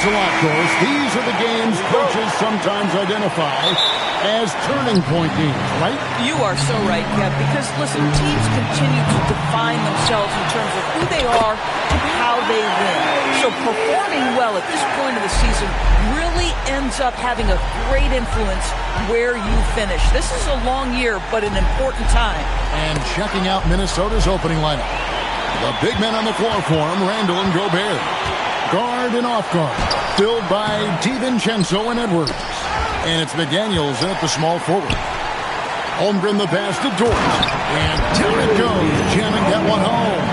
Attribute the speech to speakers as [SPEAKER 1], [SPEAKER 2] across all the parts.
[SPEAKER 1] Thanks a lot, Doris. These are the games coaches sometimes identify as turning point games, right?
[SPEAKER 2] You are so right, Kev, because, listen, teams continue to define themselves in terms of who they are and how they win. So performing well at this point of the season really ends up having a great influence where you finish. This is a long year, but an important time.
[SPEAKER 1] And checking out Minnesota's opening lineup. The big men on the floor for him, Randall and Gobert. Guard and off guard, filled by DiVincenzo and Edwards. And it's McDaniels in at the small forward. Holmgren the pass to Dort. And down it goes, jamming that one home.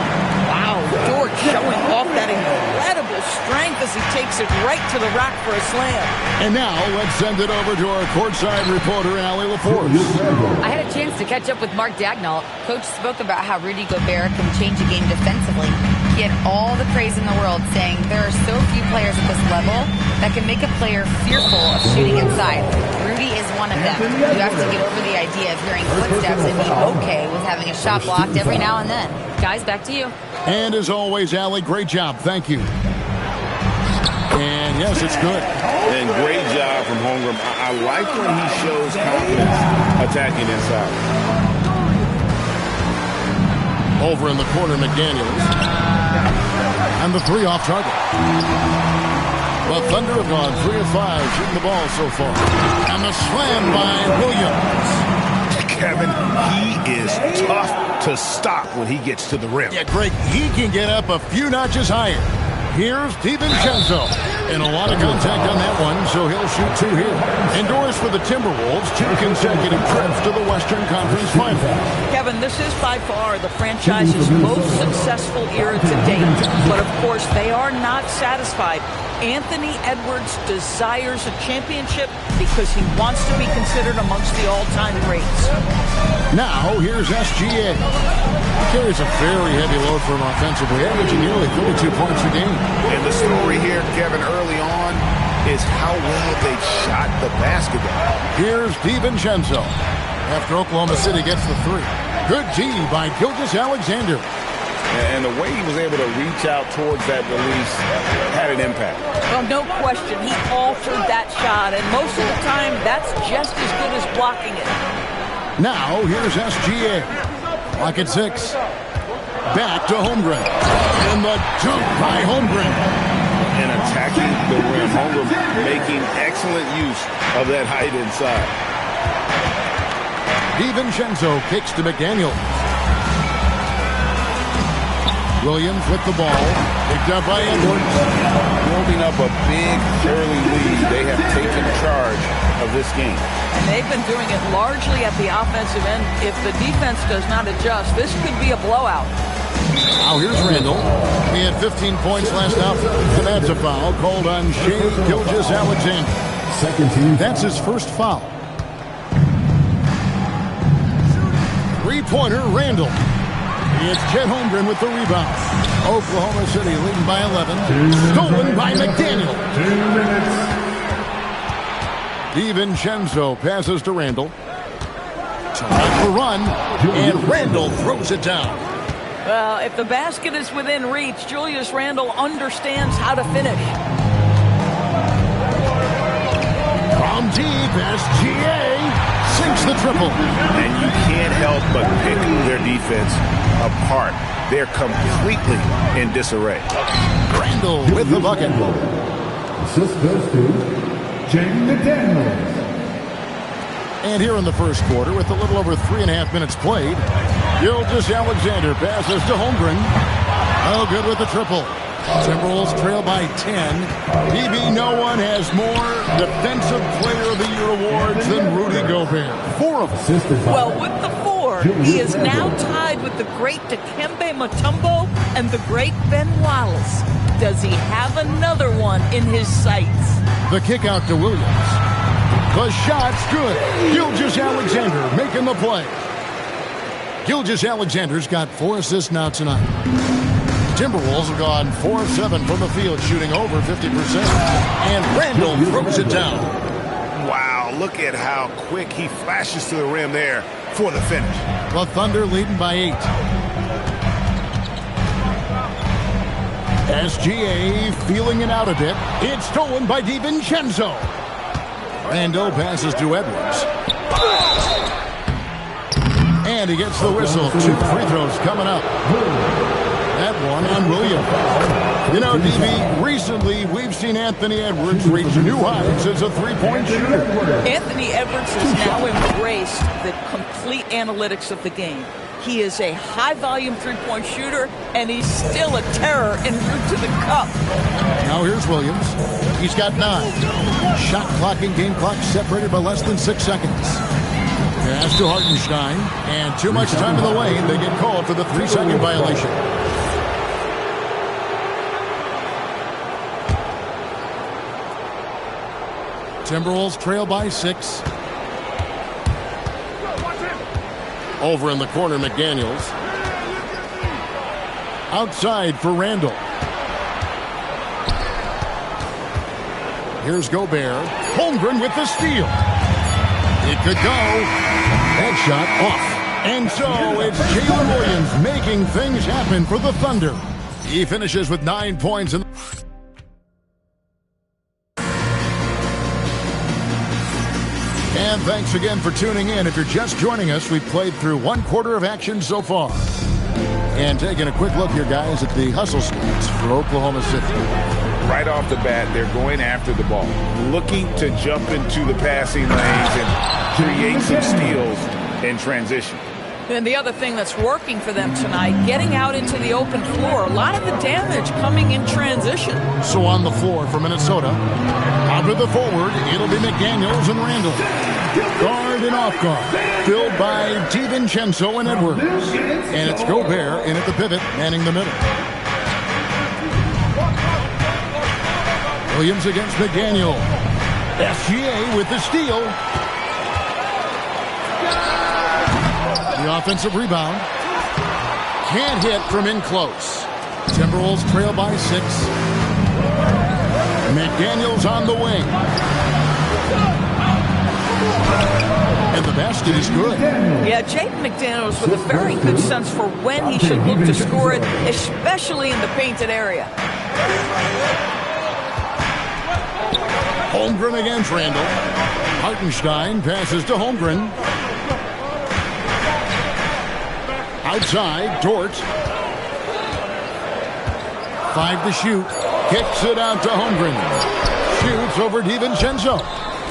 [SPEAKER 2] Wow, Dort showing off that incredible strength as he takes it right to the rack for a slam.
[SPEAKER 1] And now let's send it over to our courtside reporter, Allie LaForce.
[SPEAKER 3] I had a chance to catch up with Mark Dagnall. Coach spoke about how Rudy Gobert can change a game defensively. He had all the praise in the world, saying there are so few players at this level that can make a player fearful of shooting inside. Rudy is one of them. You have to get over the idea of hearing footsteps and be okay with having a shot blocked every now and then. Guys, back to you.
[SPEAKER 1] And as always, Allie, great job. Thank you. And yes, it's good.
[SPEAKER 4] And great job from Holmgren. I like when he shows confidence attacking inside.
[SPEAKER 1] Over in the corner, McDaniels. And the three off target. The Thunder have gone 3 of 5 shooting the ball so far. And the slam by Williams.
[SPEAKER 5] Kevin, he is tough to stop when he gets to the rim.
[SPEAKER 1] Yeah, Greg, he can get up a few notches higher. Here's DiVincenzo. And a lot of contact on that one, so he'll shoot 2 here. Endorsed for the Timberwolves, 2 consecutive trips to the Western Conference Finals.
[SPEAKER 2] Kevin, this is by far the franchise's most successful era to date. But, of course, they are not satisfied. Anthony Edwards desires a championship because he wants to be considered amongst the all-time greats.
[SPEAKER 1] Now, here's SGA. Carries a very heavy load for him offensively, averaging nearly 32 points a game.
[SPEAKER 5] And the story here, Kevin, early on is how well they shot the basketball.
[SPEAKER 1] Here's DiVincenzo. After Oklahoma City gets the 3. Good D by Gilgeous-Alexander.
[SPEAKER 4] And the way he was able to reach out towards that release had an impact.
[SPEAKER 2] Well, no question. He altered that shot, and most of the time, that's just as good as blocking it.
[SPEAKER 1] Now, here's SGA. Clock at 6. Back to Holmgren. And the dunk by Holmgren.
[SPEAKER 4] And attacking the rim. Holmgren making excellent use of that height inside.
[SPEAKER 1] DiVincenzo kicks to McDaniels. Williams with the ball. Picked up by Edwards.
[SPEAKER 4] Building up a big early lead. They have taken charge of this game.
[SPEAKER 2] And they've been doing it largely at the offensive end. If the defense does not adjust, this could be a blowout.
[SPEAKER 1] Now here's Randall. He had 15 points last outfit. And that's a foul called on Shai Gilgeous-Alexander. Second team. That's his first foul. Three-pointer, Randall. It's Chet Holmgren with the rebound. Oklahoma City leading by 11. Stolen by McDaniel.
[SPEAKER 6] 2 minutes.
[SPEAKER 1] DiVincenzo passes to Randall. Time for run. And Randall throws it down.
[SPEAKER 2] Well, if the basket is within reach, Julius Randle understands how to finish.
[SPEAKER 1] From deep, SGA sinks the triple.
[SPEAKER 5] And you can't help but pick their defense apart. They're completely in disarray.
[SPEAKER 1] Randall with the bucket.
[SPEAKER 6] Assist goes to Jaden McDaniels.
[SPEAKER 1] And here in the first quarter, with a little over 3.5 minutes played, Gilgeous-Alexander passes to Holmgren. Oh, good with the triple. Timberwolves trail by 10. BB, no one has more Defensive Player of the Year awards than Rudy Gobert. 4 of them.
[SPEAKER 2] Well, with the 4, he is now tied with the great Dikembe Mutombo and the great Ben Wallace. Does he have another one in his sights?
[SPEAKER 1] The kick out to Williams. The shot's good. Gilgeous-Alexander making the play. Gilgeous-Alexander's got 4 assists now tonight. Timberwolves have gone 4 of 7 from the field, shooting over 50%. And Randall throws it down.
[SPEAKER 5] Wow, look at how quick he flashes to the rim there for the finish.
[SPEAKER 1] The Thunder leading by 8. SGA feeling it out a bit. It's stolen by DiVincenzo. Randall passes to Edwards. And he gets the whistle. 2 free throws coming up. That one on Williams. You know, DB, recently we've seen Anthony Edwards reach new heights as a three-point shooter.
[SPEAKER 2] Anthony Edwards has now embraced the complete analytics of the game. He is a high-volume three-point shooter, and he's still a terror en route to the cup.
[SPEAKER 1] Now here's Williams. He's got 9. Shot clock and game clock separated by less than 6 seconds. Pass to Hartenstein, and too much time in the lane. They get called for the 3-second violation. Timberwolves trail by 6. Over in the corner, McDaniels. Outside for Randall. Here's Gobert. Holmgren with the steal. It could go. That shot off. And so it's Jalen Williams making things happen for the Thunder. He finishes with 9 points. And thanks again for tuning in. If you're just joining us, we've played through 1 quarter of action so far. And taking a quick look here, guys, at the hustle stats for Oklahoma City.
[SPEAKER 5] Right off the bat, they're going after the ball, looking to jump into the passing lanes and create some steals in transition.
[SPEAKER 2] And the other thing that's working for them tonight, getting out into the open floor. A lot of the damage coming in transition.
[SPEAKER 1] So on the floor for Minnesota, out to the forward, it'll be McDaniels and Randall. Guard and off guard, filled by DiVincenzo and Edwards. And it's Gobert in at the pivot, manning the middle. Williams against McDaniel. SGA with the steal. The offensive rebound. Can't hit from in close. Timberwolves trail by 6. McDaniels on the wing. And the basket is good.
[SPEAKER 2] Yeah, Jaden McDaniels with a very good sense for when he should look to score it, especially in the painted area.
[SPEAKER 1] Holmgren against Randall. Hartenstein passes to Holmgren. Outside, Dort. 5 to shoot. Kicks it out to Holmgren. Shoots over DiVincenzo.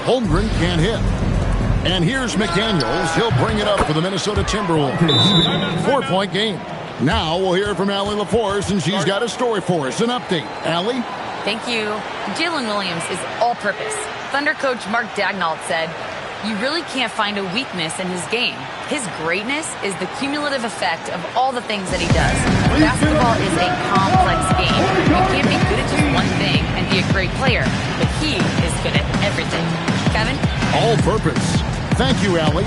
[SPEAKER 1] Holmgren can't hit. And here's McDaniels. He'll bring it up for the Minnesota Timberwolves. 4-point game. Now we'll hear from Allie LaForce, and she's got a story for us. An update. Allie?
[SPEAKER 3] Thank you. Jalen Williams is all-purpose. Thunder coach Mark Daigneault said, "You really can't find a weakness in his game. His greatness is the cumulative effect of all the things that he does. Basketball is a complex game. You can't be good at just one thing and be a great player, but he is good at everything." Kevin?
[SPEAKER 1] All purpose. Thank you, Allie.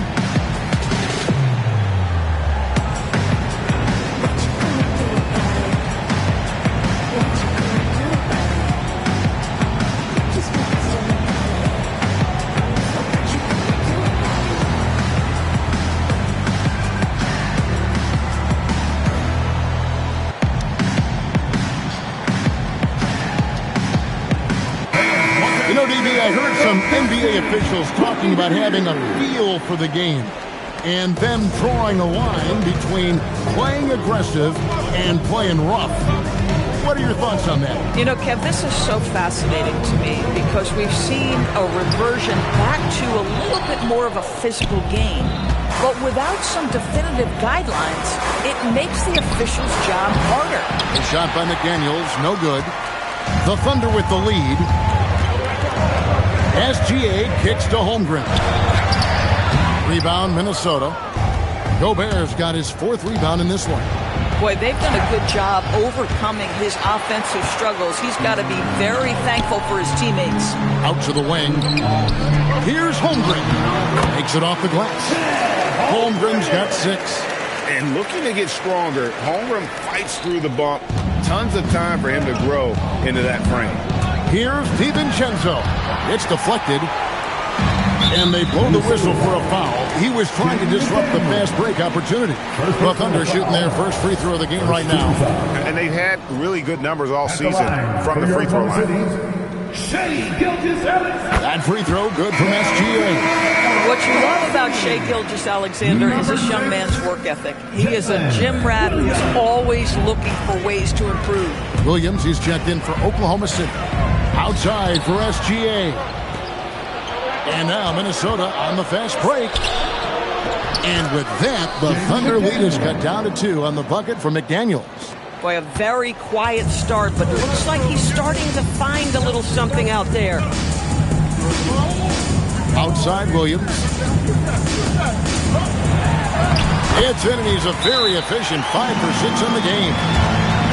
[SPEAKER 1] I heard some NBA officials talking about having a feel for the game and them drawing a line between playing aggressive and playing rough. What are your thoughts on that?
[SPEAKER 2] You know, Kev, this is so fascinating to me because we've seen a reversion back to a little bit more of a physical game. But without some definitive guidelines, it makes the officials' job harder.
[SPEAKER 1] A shot by McDaniels, no good. The Thunder with the lead. SGA kicks to Holmgren. Rebound, Minnesota. Gobert's got his 4th rebound in this one.
[SPEAKER 2] Boy, they've done a good job overcoming his offensive struggles. He's got to be very thankful for his teammates.
[SPEAKER 1] Out to the wing. Here's Holmgren. Takes it off the glass. Holmgren's got 6.
[SPEAKER 5] And looking to get stronger, Holmgren fights through the bump. Tons of time for him to grow into that frame.
[SPEAKER 1] Here's DiVincenzo. It's deflected. And they blow the whistle for a foul. He was trying to disrupt the fast break opportunity. The Thunder shooting their first free throw of the game right now.
[SPEAKER 5] And they've had really good numbers all season from the free throw line.
[SPEAKER 1] That free throw good from SGA.
[SPEAKER 2] What you love about Shai Gilgeous-Alexander is this young man's work ethic. He is a gym rat who's always looking for ways to improve.
[SPEAKER 1] Williams, he's checked in for Oklahoma City. Outside for SGA. And now Minnesota on the fast break. And with that, the Thunder lead is cut down to 2 on the bucket for McDaniels.
[SPEAKER 2] Boy, a very quiet start, but it looks like he's starting to find a little something out there.
[SPEAKER 1] Outside Williams. It's in, and he's a very efficient 5 for 6 in the game.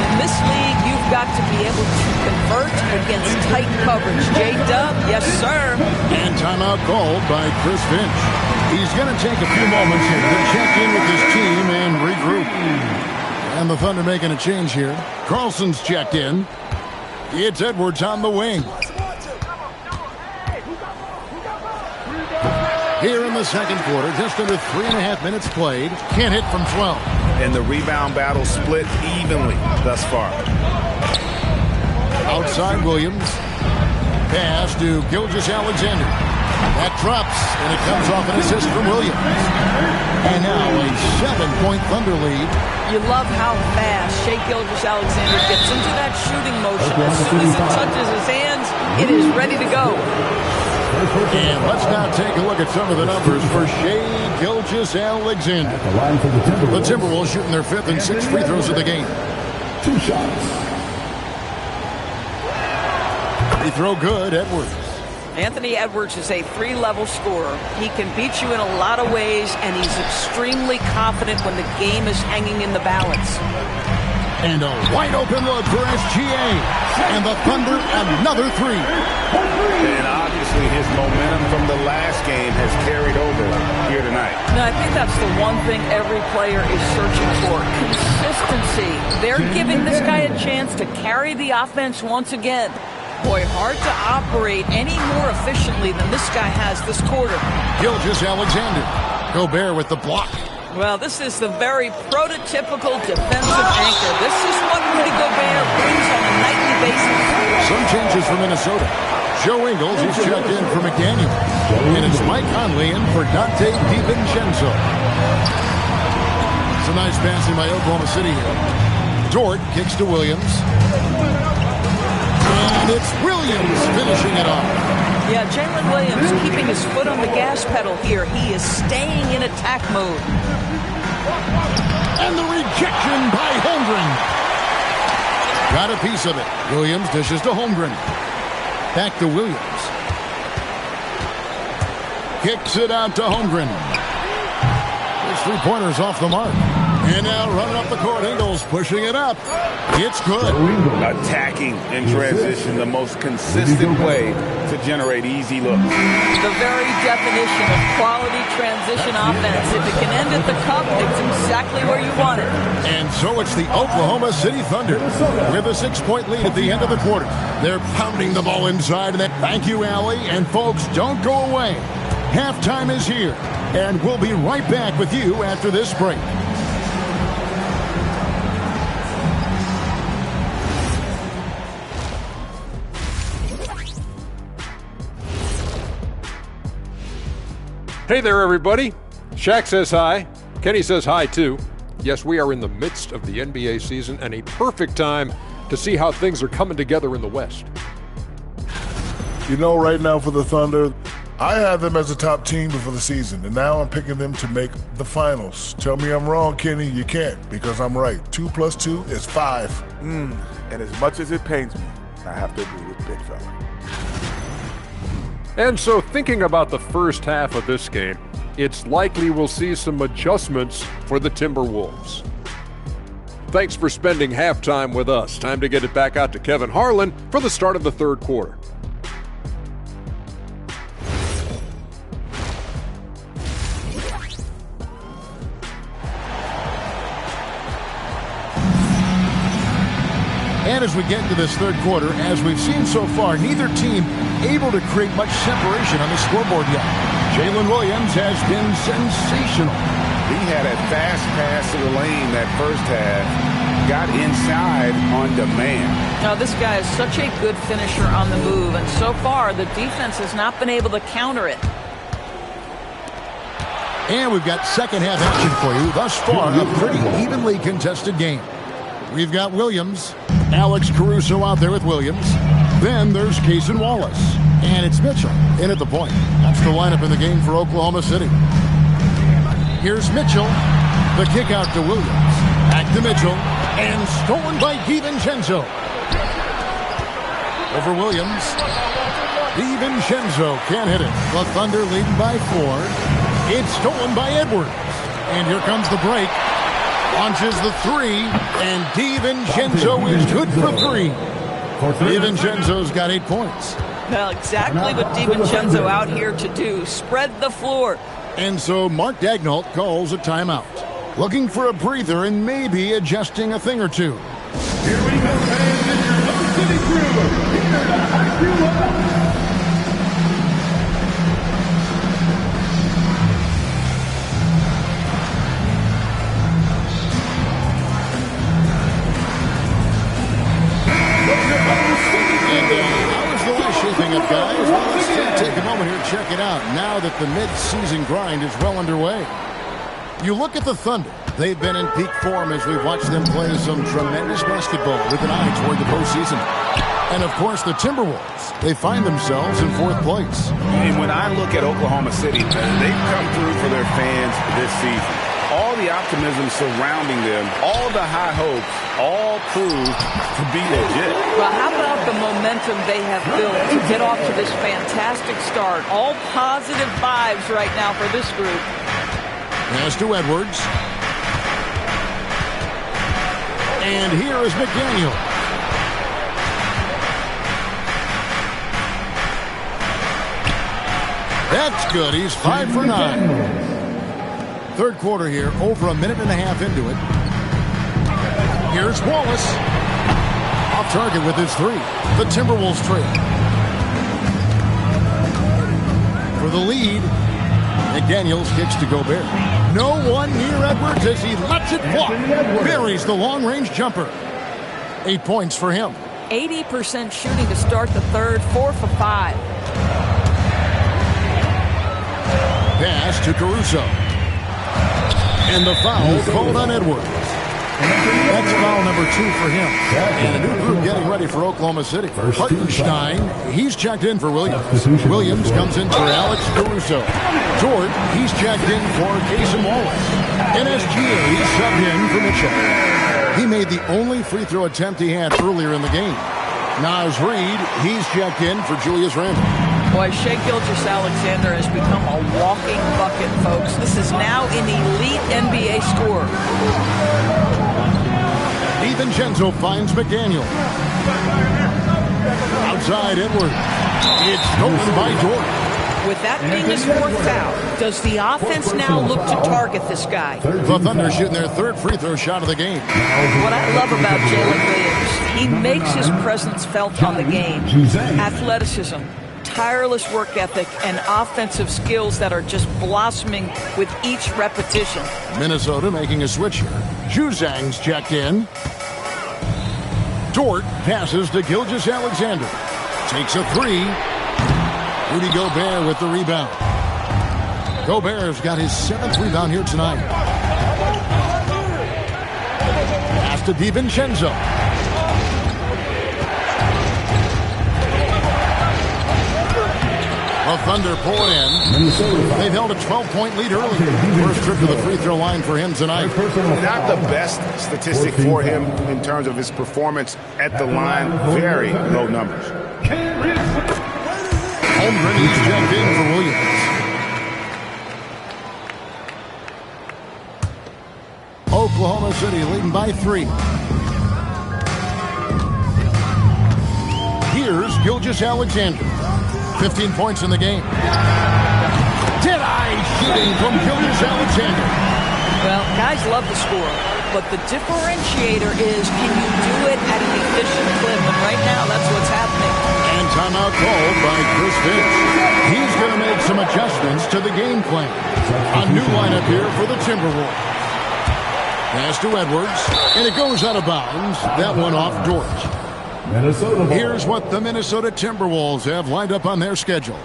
[SPEAKER 2] In this league, you've got to be able to convert against tight coverage. J-Dub, yes, sir.
[SPEAKER 1] And timeout called by Chris Finch. He's going to take a few moments here to check in with his team and regroup. And the Thunder making a change here. Carlson's checked in. It's Edwards on the wing. Here in the second quarter, just under 3.5 minutes played. Can't hit from 12.
[SPEAKER 5] And the rebound battle split evenly thus far.
[SPEAKER 1] Outside Williams. Pass to Gilgeous-Alexander. That drops, and it comes off an assist from Williams. And now a 7-point Thunder lead.
[SPEAKER 2] You love how fast Shai Gilgeous-Alexander gets into that shooting motion. As soon as it touches his hands, it is ready to go.
[SPEAKER 1] And let's now take a look at some of the numbers for Shai Gilgeous-Alexander. The Timberwolves shooting their 5th and 6th free throws of the game.
[SPEAKER 6] 2 shots.
[SPEAKER 1] Free throw good, Edwards.
[SPEAKER 2] Anthony Edwards is a 3-level scorer. He can beat you in a lot of ways, and he's extremely confident when the game is hanging in the balance.
[SPEAKER 1] And a wide open look for SGA. And the Thunder, another 3.
[SPEAKER 5] And obviously his momentum from the last game has carried over here tonight.
[SPEAKER 2] Now, I think that's the one thing every player is searching for. Consistency. They're giving this guy a chance to carry the offense once again. Boy, hard to operate any more efficiently than this guy has this quarter.
[SPEAKER 1] Gilgeous-Alexander. Gobert with the block.
[SPEAKER 2] Well, this is the very prototypical defensive anchor. This is what Rudy Gobert brings on a nightly basis.
[SPEAKER 1] Some changes for Minnesota. Joe Ingles is checked in for McDaniel. And it's Mike Conley in for Dante DiVincenzo. It's a nice passing by Oklahoma City here. Dort kicks to Williams. And it's Williams finishing it off.
[SPEAKER 2] Yeah, Jalen Williams keeping his foot on the gas pedal here. He is staying in attack mode.
[SPEAKER 1] And the rejection by Holmgren. Got a piece of it. Williams dishes to Holmgren. Back to Williams. Kicks it out to Holmgren. His 3-pointers off the mark. And now running up the court, Ingles pushing it up. It's good.
[SPEAKER 5] Attacking in transition, the most consistent way to generate easy looks.
[SPEAKER 2] The very definition of quality transition offense. If it can end at the cup, it's exactly where you want it.
[SPEAKER 1] And so it's the Oklahoma City Thunder with a 6-point lead at the end of the quarter. They're pounding the ball inside of that. Thank you, Allie. And folks, don't go away. Halftime is here, and we'll be right back with you after this break.
[SPEAKER 7] Hey there, everybody. Shaq says hi. Kenny says hi, too. Yes, we are in the midst of the NBA season and a perfect time to see how things are coming together in the West.
[SPEAKER 8] You know, right now for the Thunder, I had them as a top team before the season, and now I'm picking them to make the finals. Tell me I'm wrong, Kenny. You can't, because I'm right. 2 + 2 is 5.
[SPEAKER 9] And as much as it pains me, I have to agree with Big Fella.
[SPEAKER 7] And so thinking about the first half of this game, it's likely we'll see some adjustments for the Timberwolves. Thanks for spending halftime with us. Time to get it back out to Kevin Harlan for the start of the third quarter.
[SPEAKER 1] And as we get into this third quarter, as we've seen so far, neither team able to create much separation on the scoreboard yet. Jalen Williams has been sensational.
[SPEAKER 5] He had a fast pass to the lane that first half. Got inside on demand.
[SPEAKER 2] Now, this guy is such a good finisher on the move, and so far the defense has not been able to counter it.
[SPEAKER 1] And we've got second half action for you. Thus far, a pretty evenly contested game. We've got Williams, Alex Caruso out there with Williams. Then there's Cason Wallace. And it's Mitchell in at the point. That's the lineup in the game for Oklahoma City. Here's Mitchell. The kick out to Williams. Back to Mitchell. And stolen by DiVincenzo. Over Williams. DiVincenzo can't hit it. The Thunder leading by 4. It's stolen by Edwards. And here comes the break. Launches the 3. And DiVincenzo is good for 3. DiVincenzo's got 8 points.
[SPEAKER 2] Well, exactly what DiVincenzo out here to do. Spread the floor.
[SPEAKER 1] And so Mark Daigneault calls a timeout. Looking for a breather and maybe adjusting a thing or two.
[SPEAKER 6] Here we go, fans. It's your Oak City crew. Here to hype you up.
[SPEAKER 1] Shaping up, guys. Well, let's take a moment here and check it out now that the mid-season grind is well underway. You look at the Thunder. They've been in peak form as we've watched them play some tremendous basketball with an eye toward the postseason. And, of course, the Timberwolves. They find themselves in 4th place.
[SPEAKER 5] And when I look at Oklahoma City, they've come through for their fans this season. All the optimism surrounding them, all the high hopes, all proved to be legit.
[SPEAKER 2] Well, how about the momentum they have built to get off to this fantastic start? All positive vibes right now for this group.
[SPEAKER 1] Pass to Edwards. And here is McDaniel. That's good. He's 5 for 9. Third quarter here, over a minute and a half into it. Here's Wallace. Off target with his 3. The Timberwolves trail. For the lead, McDaniels kicks to Gobert. No one near Edwards as he lets it fly. Buries the long-range jumper. 8 points for him.
[SPEAKER 2] 80% shooting to start the third, 4 for 5.
[SPEAKER 1] Pass to Caruso. And the foul called on Edwards. That's foul number 2 for him. And a new group getting ready for Oklahoma City. Hartenstein, he's checked in for Williams. Williams comes in for Alex Caruso. George, he's checked in for Cason Wallace. And SGA, he's subbed in for Mitchell. He made the only free throw attempt he had earlier in the game. Naz Reid, he's checked in for Julius Randle.
[SPEAKER 2] Boy, Shai Gilgeous-Alexander has become a walking bucket, folks. This is now an elite NBA scorer.
[SPEAKER 1] DiVincenzo finds McDaniel. Outside Edwards. It's stolen by Jordan.
[SPEAKER 2] With that being his 4th foul, does the offense now look to target this guy?
[SPEAKER 1] The Thunder shooting their 3rd free throw shot of the game.
[SPEAKER 2] What I love about Jalen Williams, he makes his presence felt on the game. Athleticism, tireless work ethic, and offensive skills that are just blossoming with each repetition.
[SPEAKER 1] Minnesota making a switch here. Juzang's checked in. Dort passes to Gilgeous-Alexander. Takes a 3. Rudy Gobert with the rebound. Gobert's got his 7th rebound here tonight. Pass to DiVincenzo. The Thunder pull it in. They've held a 12-point lead early. First trip to the free throw line for him tonight.
[SPEAKER 5] Not the best statistic for him in terms of his performance at the line. Very low numbers.
[SPEAKER 1] Holmgren, he's checked in for Williams. Oklahoma City leading by 3. Here's Gilgeous-Alexander. 15 points in the game. Dead-eye shooting from Gilgeous-Alexander.
[SPEAKER 2] Well, guys love to score, but the differentiator is, can you do it at an efficient clip? And right now, that's what's happening.
[SPEAKER 1] And timeout called by Chris Finch. He's going to make some adjustments to the game plan. A new lineup here for the Timberwolves. Pass to Edwards, and it goes out of bounds. That one off Dort. Here's what the Minnesota Timberwolves have lined up on their schedule.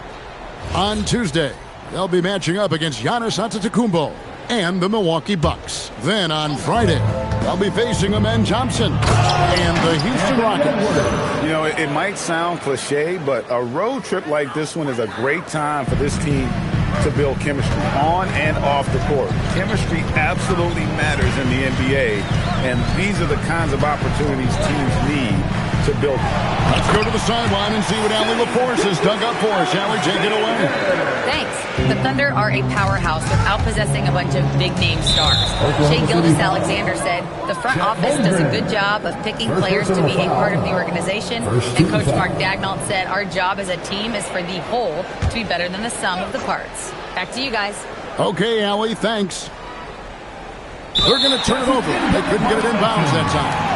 [SPEAKER 1] On Tuesday, they'll be matching up against Giannis Antetokounmpo and the Milwaukee Bucks. Then on Friday, they'll be facing Amen Thompson and the Houston Rockets.
[SPEAKER 5] You know, it might sound cliche, but a road trip like this one is a great time for this team to build chemistry on and off the court. Chemistry absolutely matters in the NBA, and these are the kinds of opportunities teams need to build.
[SPEAKER 1] Let's go to the sideline and see what Allie LaForce has dug up for us. Allie, take it away.
[SPEAKER 3] Thanks. The Thunder are a powerhouse without possessing a bunch of big-name stars. Shai Gilgeous-Alexander said the front office does a good job of picking players to be a part of the organization, and Coach Mark Daigneault said our job as a team is for the whole to be better than the sum of the parts. Back to you guys.
[SPEAKER 1] Okay, Allie, thanks. They're going to turn it over. They couldn't get it in bounds that time.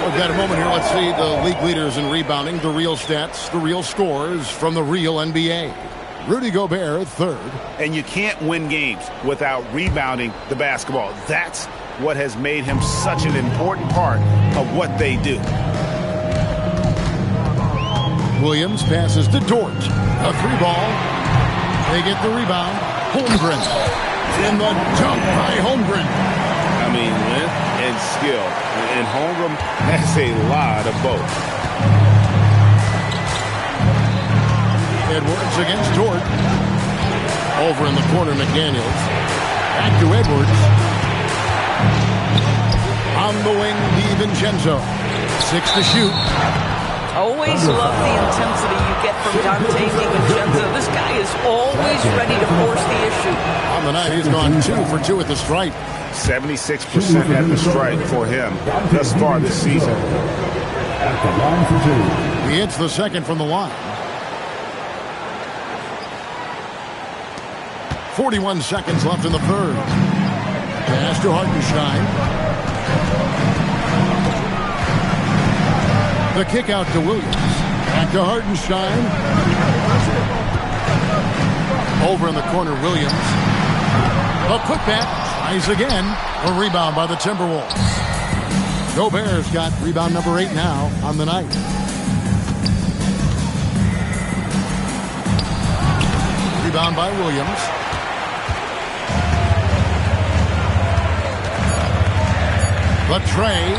[SPEAKER 1] We've got a moment here. Let's see the league leaders in rebounding, the real stats, the real scores from the real NBA. Rudy Gobert, third.
[SPEAKER 5] And you can't win games without rebounding the basketball. That's what has made him such an important part of what they do.
[SPEAKER 1] Williams passes to Dort. A three ball. They get the rebound. Holmgren. In the dunk by Holmgren.
[SPEAKER 5] I mean, length and skill. And Holmgren has a lot of both.
[SPEAKER 1] Edwards against Dort. Over in the corner, McDaniels. Back to Edwards. On the wing, DiVincenzo. 6 to shoot.
[SPEAKER 2] Always love the intensity you get from Dante DiVincenzo. This guy is always ready to force the issue.
[SPEAKER 1] On the night, he's gone 2 for 2 at the stripe.
[SPEAKER 5] 76% at the stripe for him thus far this season.
[SPEAKER 1] He hits the second from the line. 41 seconds left in the third. Pass to Hartenstein. The kick out to Williams. Back to Hartenstein. Over in the corner, Williams. A putback. Tries again. A rebound by the Timberwolves. Gobert's got rebound number 8 now on the night. Rebound by Williams. The tray.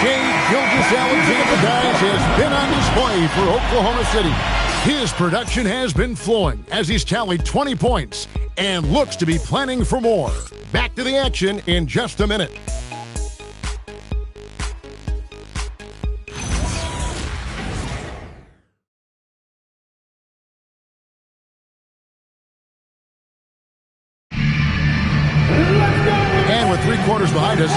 [SPEAKER 1] Shai Gilgeous-Alexander, guys, has been on display for Oklahoma City. His production has been flowing as he's tallied 20 points and looks to be planning for more. Back to the action in just a minute. And with 3 quarters behind us,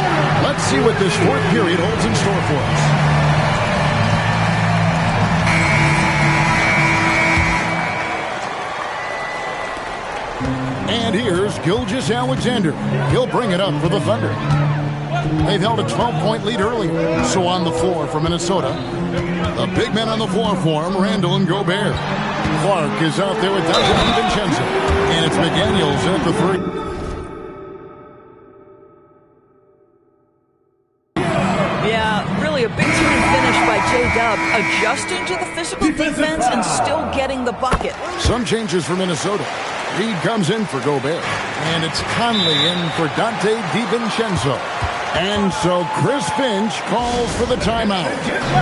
[SPEAKER 1] let's see what this fourth period holds in store for us. And here's Gilgeous-Alexander. He'll bring it up for the Thunder. They've held a 12-point lead earlier. So on the floor for Minnesota, the big men on the floor for him, Randall and Gobert. Clark is out there with Dante DiVincenzo. And it's McDaniels at the 3.
[SPEAKER 2] A big team finish by J-Dub, adjusting to the physical defense and still getting the bucket.
[SPEAKER 1] Some changes for Minnesota. Reed comes in for Gobert, and it's Conley in for Dante DiVincenzo. And so Chris Finch calls for the timeout.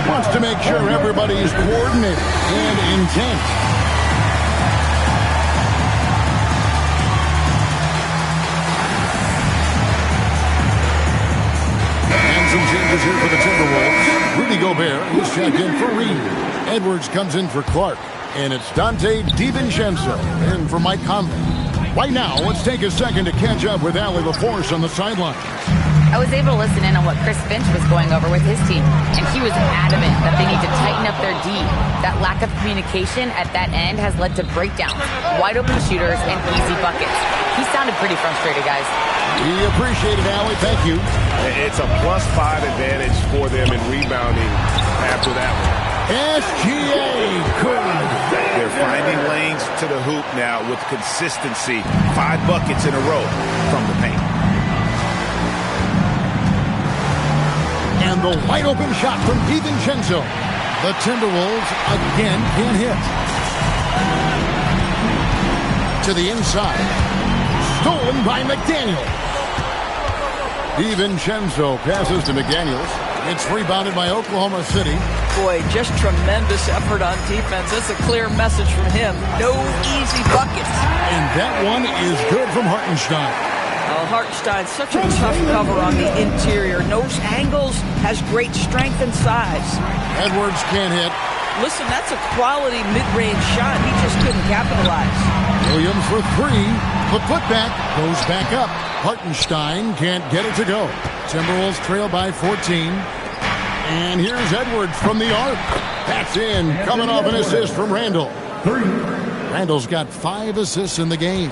[SPEAKER 1] Wants to make sure everybody's coordinated and intent. Some changes here for the Timberwolves. Rudy Gobert is checked in for Reed. Edwards comes in for Clark. And it's Dante DiVincenzo in for Mike Conley. Right now, let's take a second to catch up with Allie LaForce on the sideline.
[SPEAKER 3] I was able to listen in on what Chris Finch was going over with his team, and he was adamant that they need to tighten up their D. That lack of communication at that end has led to breakdowns, wide open shooters, and easy buckets. He sounded pretty frustrated, guys.
[SPEAKER 1] We appreciate it, Allie. Thank you.
[SPEAKER 4] It's a +5 advantage for them in rebounding after that one.
[SPEAKER 1] SGA, good.
[SPEAKER 4] They're finding lanes to the hoop now with consistency. 5 buckets in a row from the paint.
[SPEAKER 1] And the wide open shot from DiVincenzo. The Timberwolves again can't hit. To the inside. Stolen by McDaniel. DiVincenzo passes to McDaniels. It's rebounded by Oklahoma City.
[SPEAKER 2] Boy, just tremendous effort on defense. That's a clear message from him. No easy buckets.
[SPEAKER 1] And that one is good from Hartenstein.
[SPEAKER 2] Hartenstein, such a tough cover on the interior. Knows angles, has great strength and size.
[SPEAKER 1] Edwards can't hit.
[SPEAKER 2] Listen, that's a quality mid-range shot. He just couldn't capitalize.
[SPEAKER 1] Williams for 3. The putback goes back up. Hartenstein can't get it to go. Timberwolves trail by 14. And here's Edwards from the arc. That's in. Coming off an assist from Randall. Randall's got 5 assists in the game.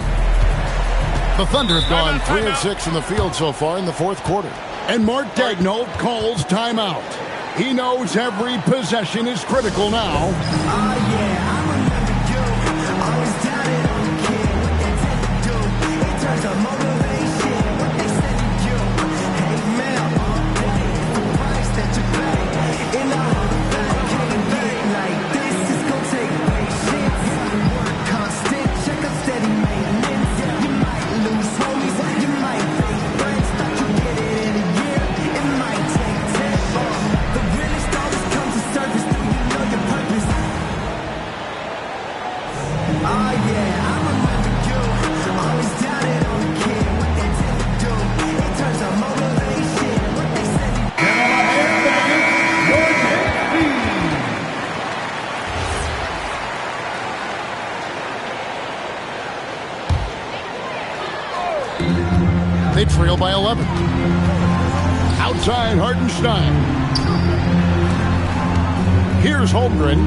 [SPEAKER 1] The Thunder have gone 3 of 6 in the field so far in the fourth quarter. And Mark Daigneault calls timeout. He knows every possession is critical now. They trail by 11. Outside Hartenstein. Here's Holmgren.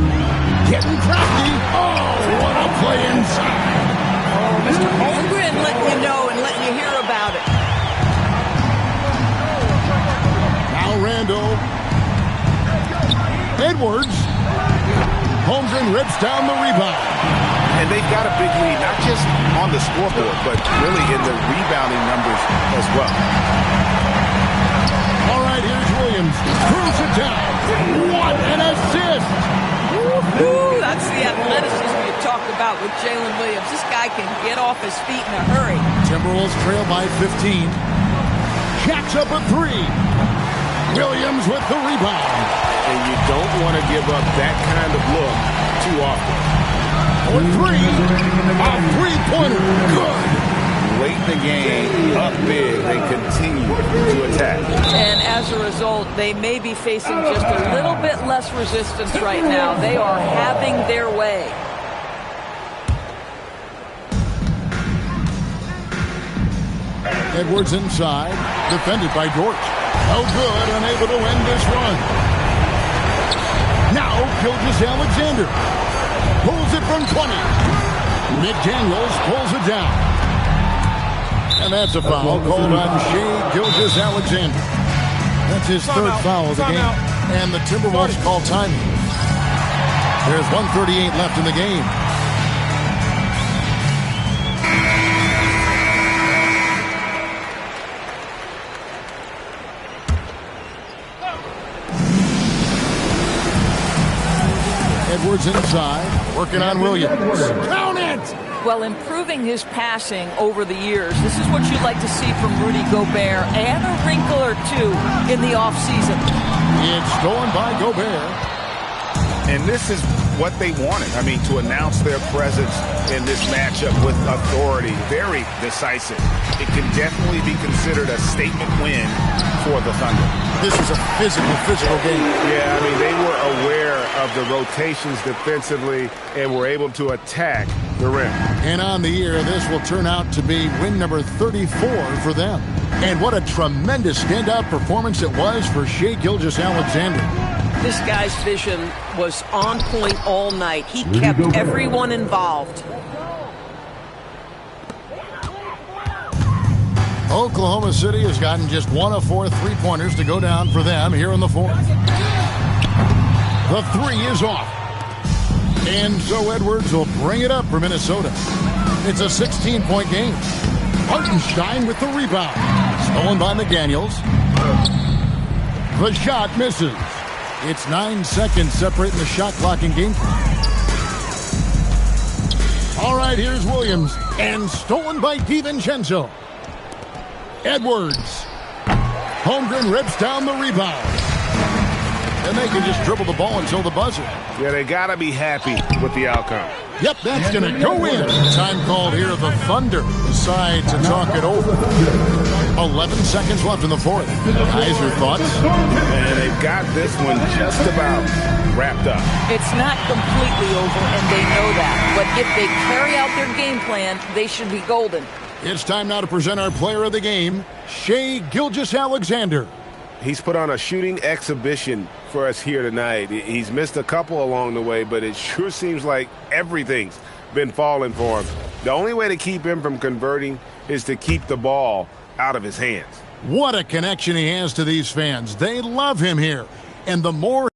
[SPEAKER 1] Getting crafty. Oh, what a play inside.
[SPEAKER 2] Oh, Mr. Holmgren letting you know and letting you hear about it.
[SPEAKER 1] Now Randall. Edwards. Holmgren rips down the rebound.
[SPEAKER 4] And they've got a big lead, not just on the scoreboard, but really in the rebounding numbers as well.
[SPEAKER 1] All right, here's Williams. Screws it down. What an assist!
[SPEAKER 2] Woo-hoo, that's the athleticism you talked about with Jalen Williams. This guy can get off his feet in a hurry.
[SPEAKER 1] Timberwolves trail by 15. Jacks up a 3. Williams with the rebound.
[SPEAKER 4] And you don't want to give up that kind of look too often.
[SPEAKER 1] For 3, a three-pointer, good.
[SPEAKER 4] Late in the game, up big, they continue to attack.
[SPEAKER 2] And as a result, they may be facing just a little bit less resistance right now. They are having their way.
[SPEAKER 1] Edwards inside, defended by Dort. No good, unable to end this run. Now, Gilgeous-Alexander. Pulls it from 20. McDaniels pulls it down. And that's a foul called on Shai Gilgeous-Alexander. That's his third foul of the game. And the Timberwolves call timing. There's 1:38 left in the game. Edwards inside, working on Williams. Count it!
[SPEAKER 2] Well, improving his passing over the years, this is what you'd like to see from Rudy Gobert, and a wrinkle or two in the offseason.
[SPEAKER 1] It's stolen by Gobert.
[SPEAKER 4] And this is what they wanted. I mean, to announce their presence in this matchup with authority, very decisive. It can definitely be considered a statement win for the Thunder.
[SPEAKER 1] This is a physical game.
[SPEAKER 4] Yeah, I mean, they were aware of the rotations defensively and were able to attack the rim.
[SPEAKER 1] And on the year, this will turn out to be win number 34 for them. And what a tremendous standout performance it was for Shai Gilgeous-Alexander.
[SPEAKER 2] This guy's vision was on point all night. He kept everyone involved.
[SPEAKER 1] Oklahoma City has gotten just 1 of 4 3-pointers to go down for them here in the fourth. The three is off. And so Edwards will bring it up for Minnesota. It's a 16-point game. Hartenstein with the rebound. Stolen by McDaniels. The shot misses. It's 9 seconds separating the shot clock and game clock. All right, here's Williams. And stolen by DiVincenzo. Edwards. Holmgren rips down the rebound. And they can just dribble the ball until the buzzer.
[SPEAKER 4] Yeah, they got to be happy with the outcome.
[SPEAKER 1] Yep, that's going to go in. Time called here. The Thunder decide to talk it over. 11 seconds left in the fourth. Guys, your thoughts?
[SPEAKER 4] And they've got this one just about wrapped up.
[SPEAKER 2] It's not completely over, and they know that. But if they carry out their game plan, they should be golden.
[SPEAKER 1] It's time now to present our player of the game, Shai Gilgeous-Alexander.
[SPEAKER 4] He's put on a shooting exhibition for us here tonight. He's missed a couple along the way, but it sure seems like everything's been falling for him. The only way to keep him from converting is to keep the ball out of his hands.
[SPEAKER 1] What a connection he has to these fans. They love him here. And the more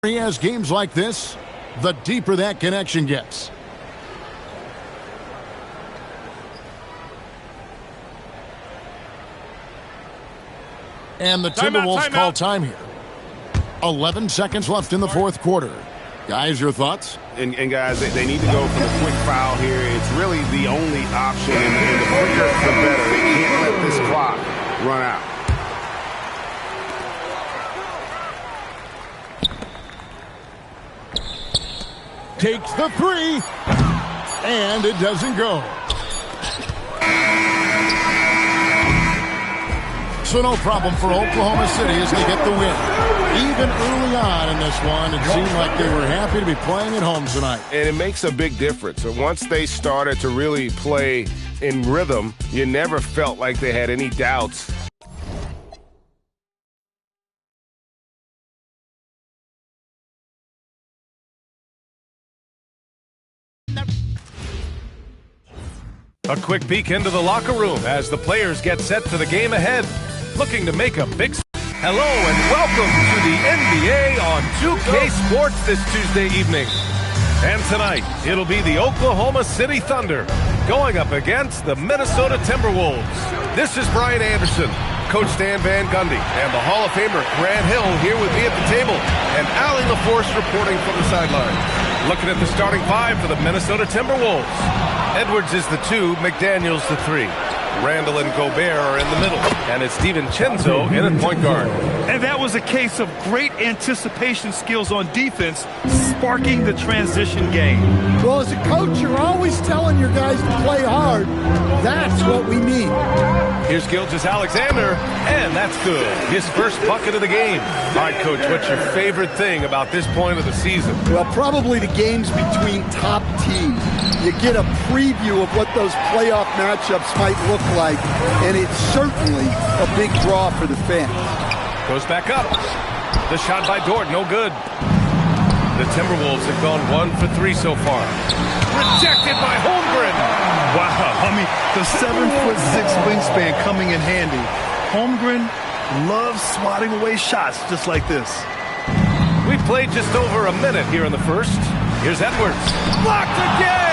[SPEAKER 1] he has games like this, the deeper that connection gets. And the Timberwolves call time here. 11 seconds left in the fourth quarter. Guys, your thoughts?
[SPEAKER 4] And guys, they need to go for the quick foul here. It's really the only option, and the quicker, the better. They can't let this clock run out.
[SPEAKER 1] Takes the three, and it doesn't go. So no problem for Oklahoma City as they get the win. Even early on in this one, it seemed like they were happy to be playing at home tonight.
[SPEAKER 4] And it makes a big difference. And once they started to really play in rhythm, you never felt like they had any doubts.
[SPEAKER 10] A quick peek into the locker room as the players get set for the game ahead. Looking to make a big... Hello and welcome to the NBA on 2K Sports this Tuesday evening. And tonight, it'll be the Oklahoma City Thunder going up against the Minnesota Timberwolves. This is Brian Anderson, Coach Stan Van Gundy, and the Hall of Famer Grant Hill here with me at the table, and Allie LaForce reporting from the sideline. Looking at the starting five for the Minnesota Timberwolves. Edwards is the 2, McDaniels the 3. Randall and Gobert are in the middle, and it's DiVincenzo in at point guard.
[SPEAKER 11] And that was a case of great anticipation skills on defense, sparking the transition game.
[SPEAKER 12] Well, as a coach, you're always telling your guys to play hard. That's what we need.
[SPEAKER 10] Here's Gilgeous-Alexander, and that's good. His first bucket of the game. All right, Coach, what's your favorite thing about this point of the season?
[SPEAKER 12] Well, probably the games between top teams. You get a preview of what those playoff matchups might look like, and it's certainly a big draw for the fans.
[SPEAKER 10] Goes back up. The shot by Dort, no good. The Timberwolves have gone 1 for 3 so far. Rejected by Holmgren.
[SPEAKER 11] Wow, I mean, the 7'6" wingspan coming in handy. Holmgren loves swatting away shots just like this.
[SPEAKER 10] We played just over a minute here in the first. Here's Edwards. Blocked again!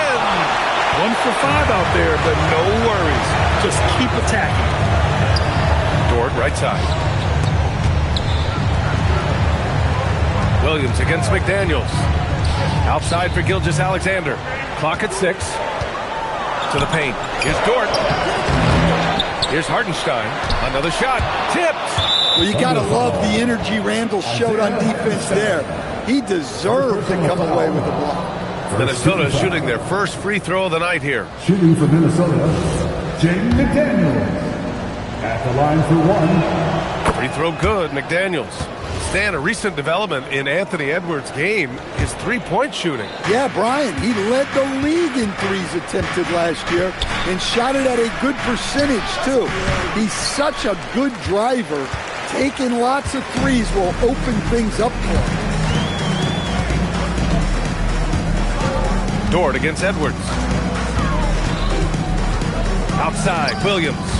[SPEAKER 11] 1 for 5 out there, but no worries. Just keep attacking.
[SPEAKER 10] Dort, right side. Williams against McDaniels. Outside for Gilgeous-Alexander. Clock at 6. To the paint. Here's Dort. Here's Hartenstein. Another shot. Tipped.
[SPEAKER 12] Well, you got to love the energy Randall showed on defense there. He deserved to come away with the block.
[SPEAKER 10] Minnesota shooting their first free throw of the night here.
[SPEAKER 6] Shooting for Minnesota, Jaden McDaniels. At the line for 1.
[SPEAKER 10] Free throw good, McDaniels. Stan, a recent development in Anthony Edwards' game is three-point shooting.
[SPEAKER 12] Yeah, Brian, he led the league in threes attempted last year and shot it at a good percentage, too. He's such a good driver. Taking lots of threes will open things up for him.
[SPEAKER 10] Dort against Edwards. Outside, Williams.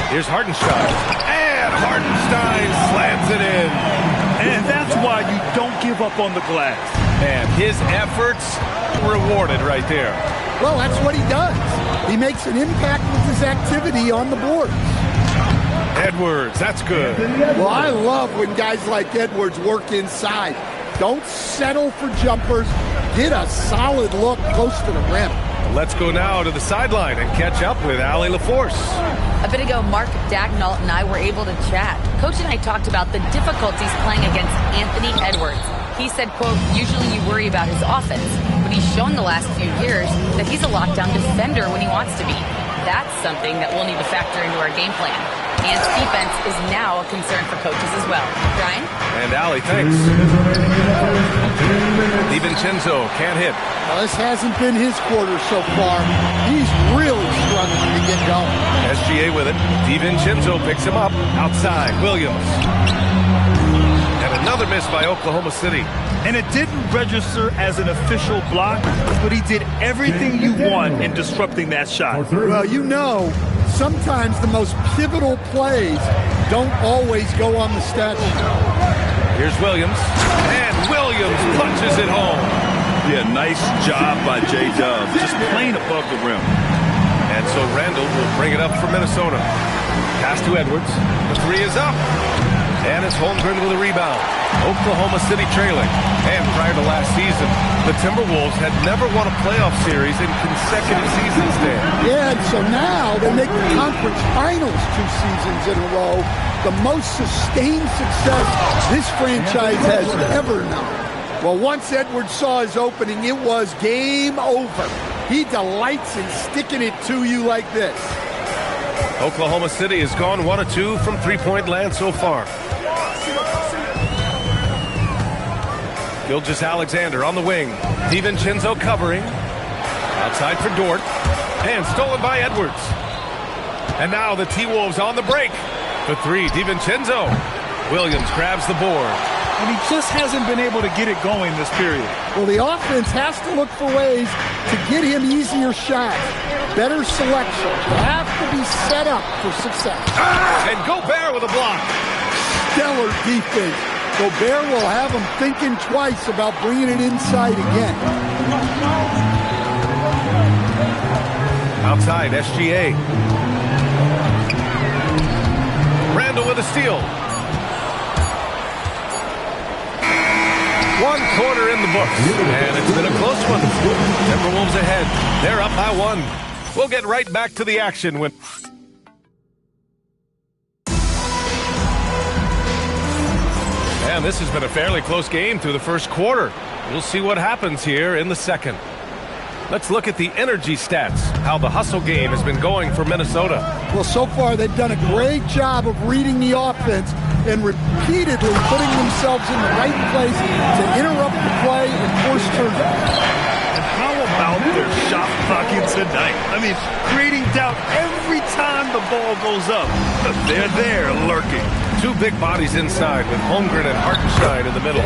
[SPEAKER 10] Here's Hartenstein. And Hartenstein slams it in.
[SPEAKER 11] And that's why you don't give up on the glass.
[SPEAKER 10] And his efforts rewarded right there.
[SPEAKER 12] Well, that's what he does. He makes an impact with his activity on the board.
[SPEAKER 10] Edwards, that's good.
[SPEAKER 12] Well, I love when guys like Edwards work inside. Don't settle for jumpers. Get a solid look close to the rim.
[SPEAKER 10] Let's go now to the sideline and catch up with Allie LaForce.
[SPEAKER 3] A bit ago, Mark Daignault and I were able to chat. Coach and I talked about the difficulties playing against Anthony Edwards. He said, quote, usually you worry about his offense, but he's shown the last few years that he's a lockdown defender when he wants to be. That's something that we'll need to factor into our game plan. Ant's defense is now a concern for coaches as well. Brian?
[SPEAKER 10] And Allie, thanks. DiVincenzo can't hit.
[SPEAKER 12] Well, this hasn't been his quarter so far. He's really struggling to get going.
[SPEAKER 10] SGA with it. DiVincenzo picks him up. Outside, Williams. And another miss by Oklahoma City.
[SPEAKER 11] And it didn't register as an official block, but he did everything you want in disrupting that shot.
[SPEAKER 12] Well, you know, sometimes the most pivotal plays don't always go on the stat sheet.
[SPEAKER 10] Here's Williams. And Williams punches it home.
[SPEAKER 11] Yeah, nice job by J-Dub, just playing above the rim.
[SPEAKER 10] And so Randall will bring it up for Minnesota. Pass to Edwards. The three is up. And it's Holmgren with a rebound. Oklahoma City trailing. And prior to last season, the Timberwolves had never won a playoff series in consecutive seasons, Dan.
[SPEAKER 12] Yeah, and so now they make the conference finals 2 seasons in a row. The most sustained success this franchise has ever known. Well, once Edwards saw his opening, it was game over. He delights in sticking it to you like this.
[SPEAKER 10] Oklahoma City has gone 1 of 2 from three-point land so far. Gilgeous-Alexander on the wing. DiVincenzo covering. Outside for Dort. And stolen by Edwards. And now the T-Wolves on the break. The three, DiVincenzo. Williams grabs the board.
[SPEAKER 11] And he just hasn't been able to get it going this period.
[SPEAKER 12] Well, the offense has to look for ways to get him easier shots. Better selection. You have to be set up for success.
[SPEAKER 10] And Gobert with a block.
[SPEAKER 12] Stellar defense. Gobert will have him thinking twice about bringing it inside again.
[SPEAKER 10] Outside, SGA. Randall with a steal. 1 quarter in the books, and it's been a close one. Timberwolves ahead. They're up by 1. We'll get right back to the action when... And this has been a fairly close game through the first quarter. We'll see what happens here in the second. Let's look at the energy stats, how the hustle game has been going for Minnesota.
[SPEAKER 12] Well, so far they've done a great job of reading the offense and repeatedly putting themselves in the right place to interrupt the play and force turnovers.
[SPEAKER 11] And how about their shot blocking tonight? I mean, creating doubt every time the ball goes up. They're there lurking.
[SPEAKER 10] 2 big bodies inside with Holmgren and Hartenstein in the middle.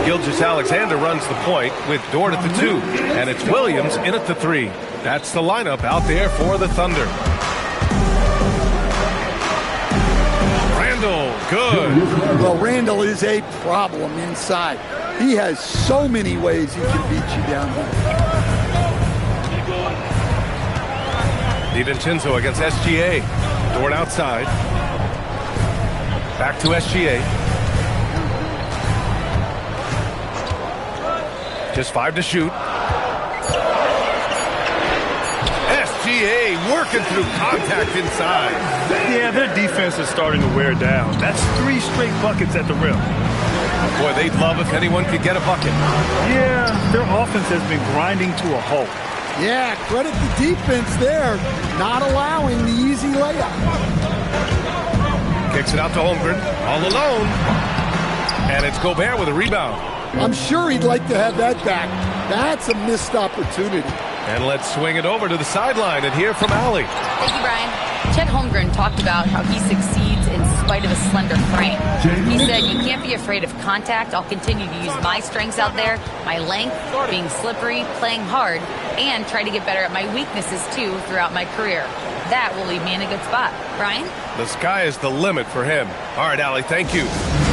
[SPEAKER 10] Gilgeous-Alexander runs the point with Dort at the 2. And it's Williams in at the 3. That's the lineup out there for the Thunder. Randall, good.
[SPEAKER 12] Well, Randall is a problem inside. He has so many ways he can beat you down here.
[SPEAKER 10] DiVincenzo against SGA. Dort outside. Back to SGA. Just 5 to shoot. SGA working through contact inside.
[SPEAKER 11] Yeah, their defense is starting to wear down. That's 3 straight buckets at the rim.
[SPEAKER 10] Boy, they'd love if anyone could get a bucket.
[SPEAKER 11] Yeah, their offense has been grinding to a halt.
[SPEAKER 12] Yeah, credit the defense there, not allowing the easy layup.
[SPEAKER 10] Kicks it out to Holmgren, all alone. And it's Gobert with a rebound.
[SPEAKER 12] I'm sure he'd like to have that back. That's a missed opportunity.
[SPEAKER 10] And let's swing it over to the sideline and hear from Allie.
[SPEAKER 3] Thank you, Brian. Chet Holmgren talked about how he succeeds in spite of a slender frame. He said, you can't be afraid of contact. I'll continue to use my strengths out there, my length, being slippery, playing hard, and try to get better at my weaknesses, too, throughout my career. That will leave me in a good spot. Brian?
[SPEAKER 10] The sky is the limit for him. All right, Allie, thank you.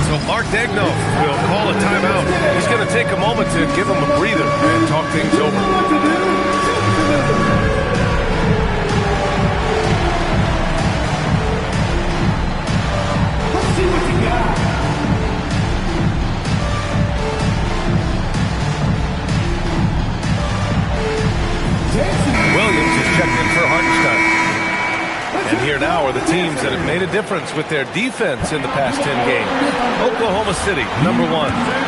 [SPEAKER 10] So Mark Daigneault will call a timeout. He's going to take a moment to give him a breather and talk things over. Williams is checked in for Hartenstein. And here now are the teams that have made a difference with their defense in the past 10 games. Oklahoma City, number 1.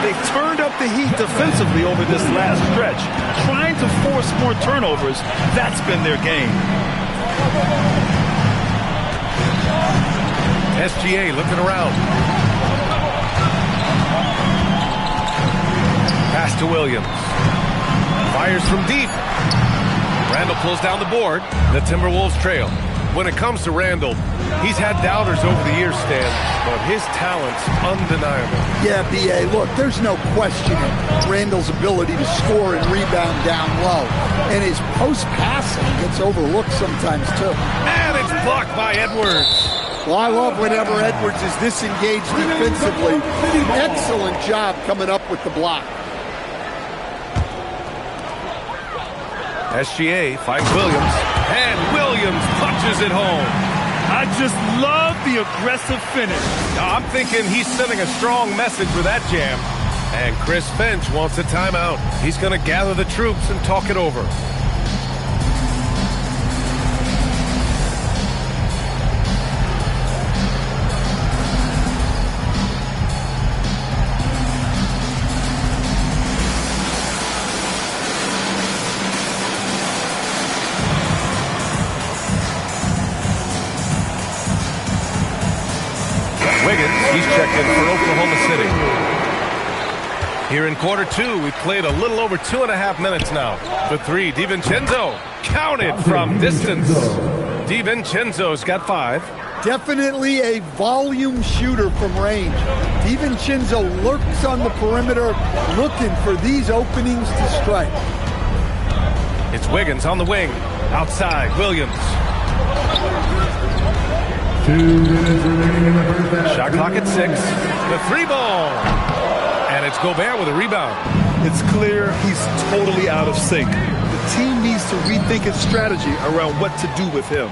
[SPEAKER 11] They've turned up the heat defensively over this last stretch, trying to force more turnovers. That's been their game.
[SPEAKER 10] SGA looking around. Pass to Williams. Fires from deep. Randall pulls down the board. The Timberwolves trail. When it comes to Randall, he's had doubters over the years, Stan, but his talent's undeniable.
[SPEAKER 12] Yeah, B.A., look, there's no questioning Randall's ability to score and rebound down low. And his post-passing gets overlooked sometimes, too.
[SPEAKER 10] And it's blocked by Edwards.
[SPEAKER 12] Well, I love whenever Edwards is disengaged defensively. Excellent job coming up with the block.
[SPEAKER 10] SGA finds Williams, and Williams punches it home.
[SPEAKER 11] I just love the aggressive finish.
[SPEAKER 10] Now, I'm thinking he's sending a strong message with that jam. And Chris Finch wants a timeout. He's going to gather the troops and talk it over. He's checked in for Oklahoma City. Here in quarter 2, we've played a little over 2.5 minutes now. The 3, DiVincenzo, counted from distance. DiVincenzo's got 5.
[SPEAKER 12] Definitely a volume shooter from range. DiVincenzo lurks on the perimeter, looking for these openings to strike.
[SPEAKER 10] It's Wiggins on the wing. Outside, Williams.
[SPEAKER 6] 2 minutes remaining in the first half.
[SPEAKER 10] Shot clock at 6. The 3-ball. And it's Gobert with a rebound.
[SPEAKER 11] It's clear he's totally out of sync. The team needs to rethink its strategy around what to do with him.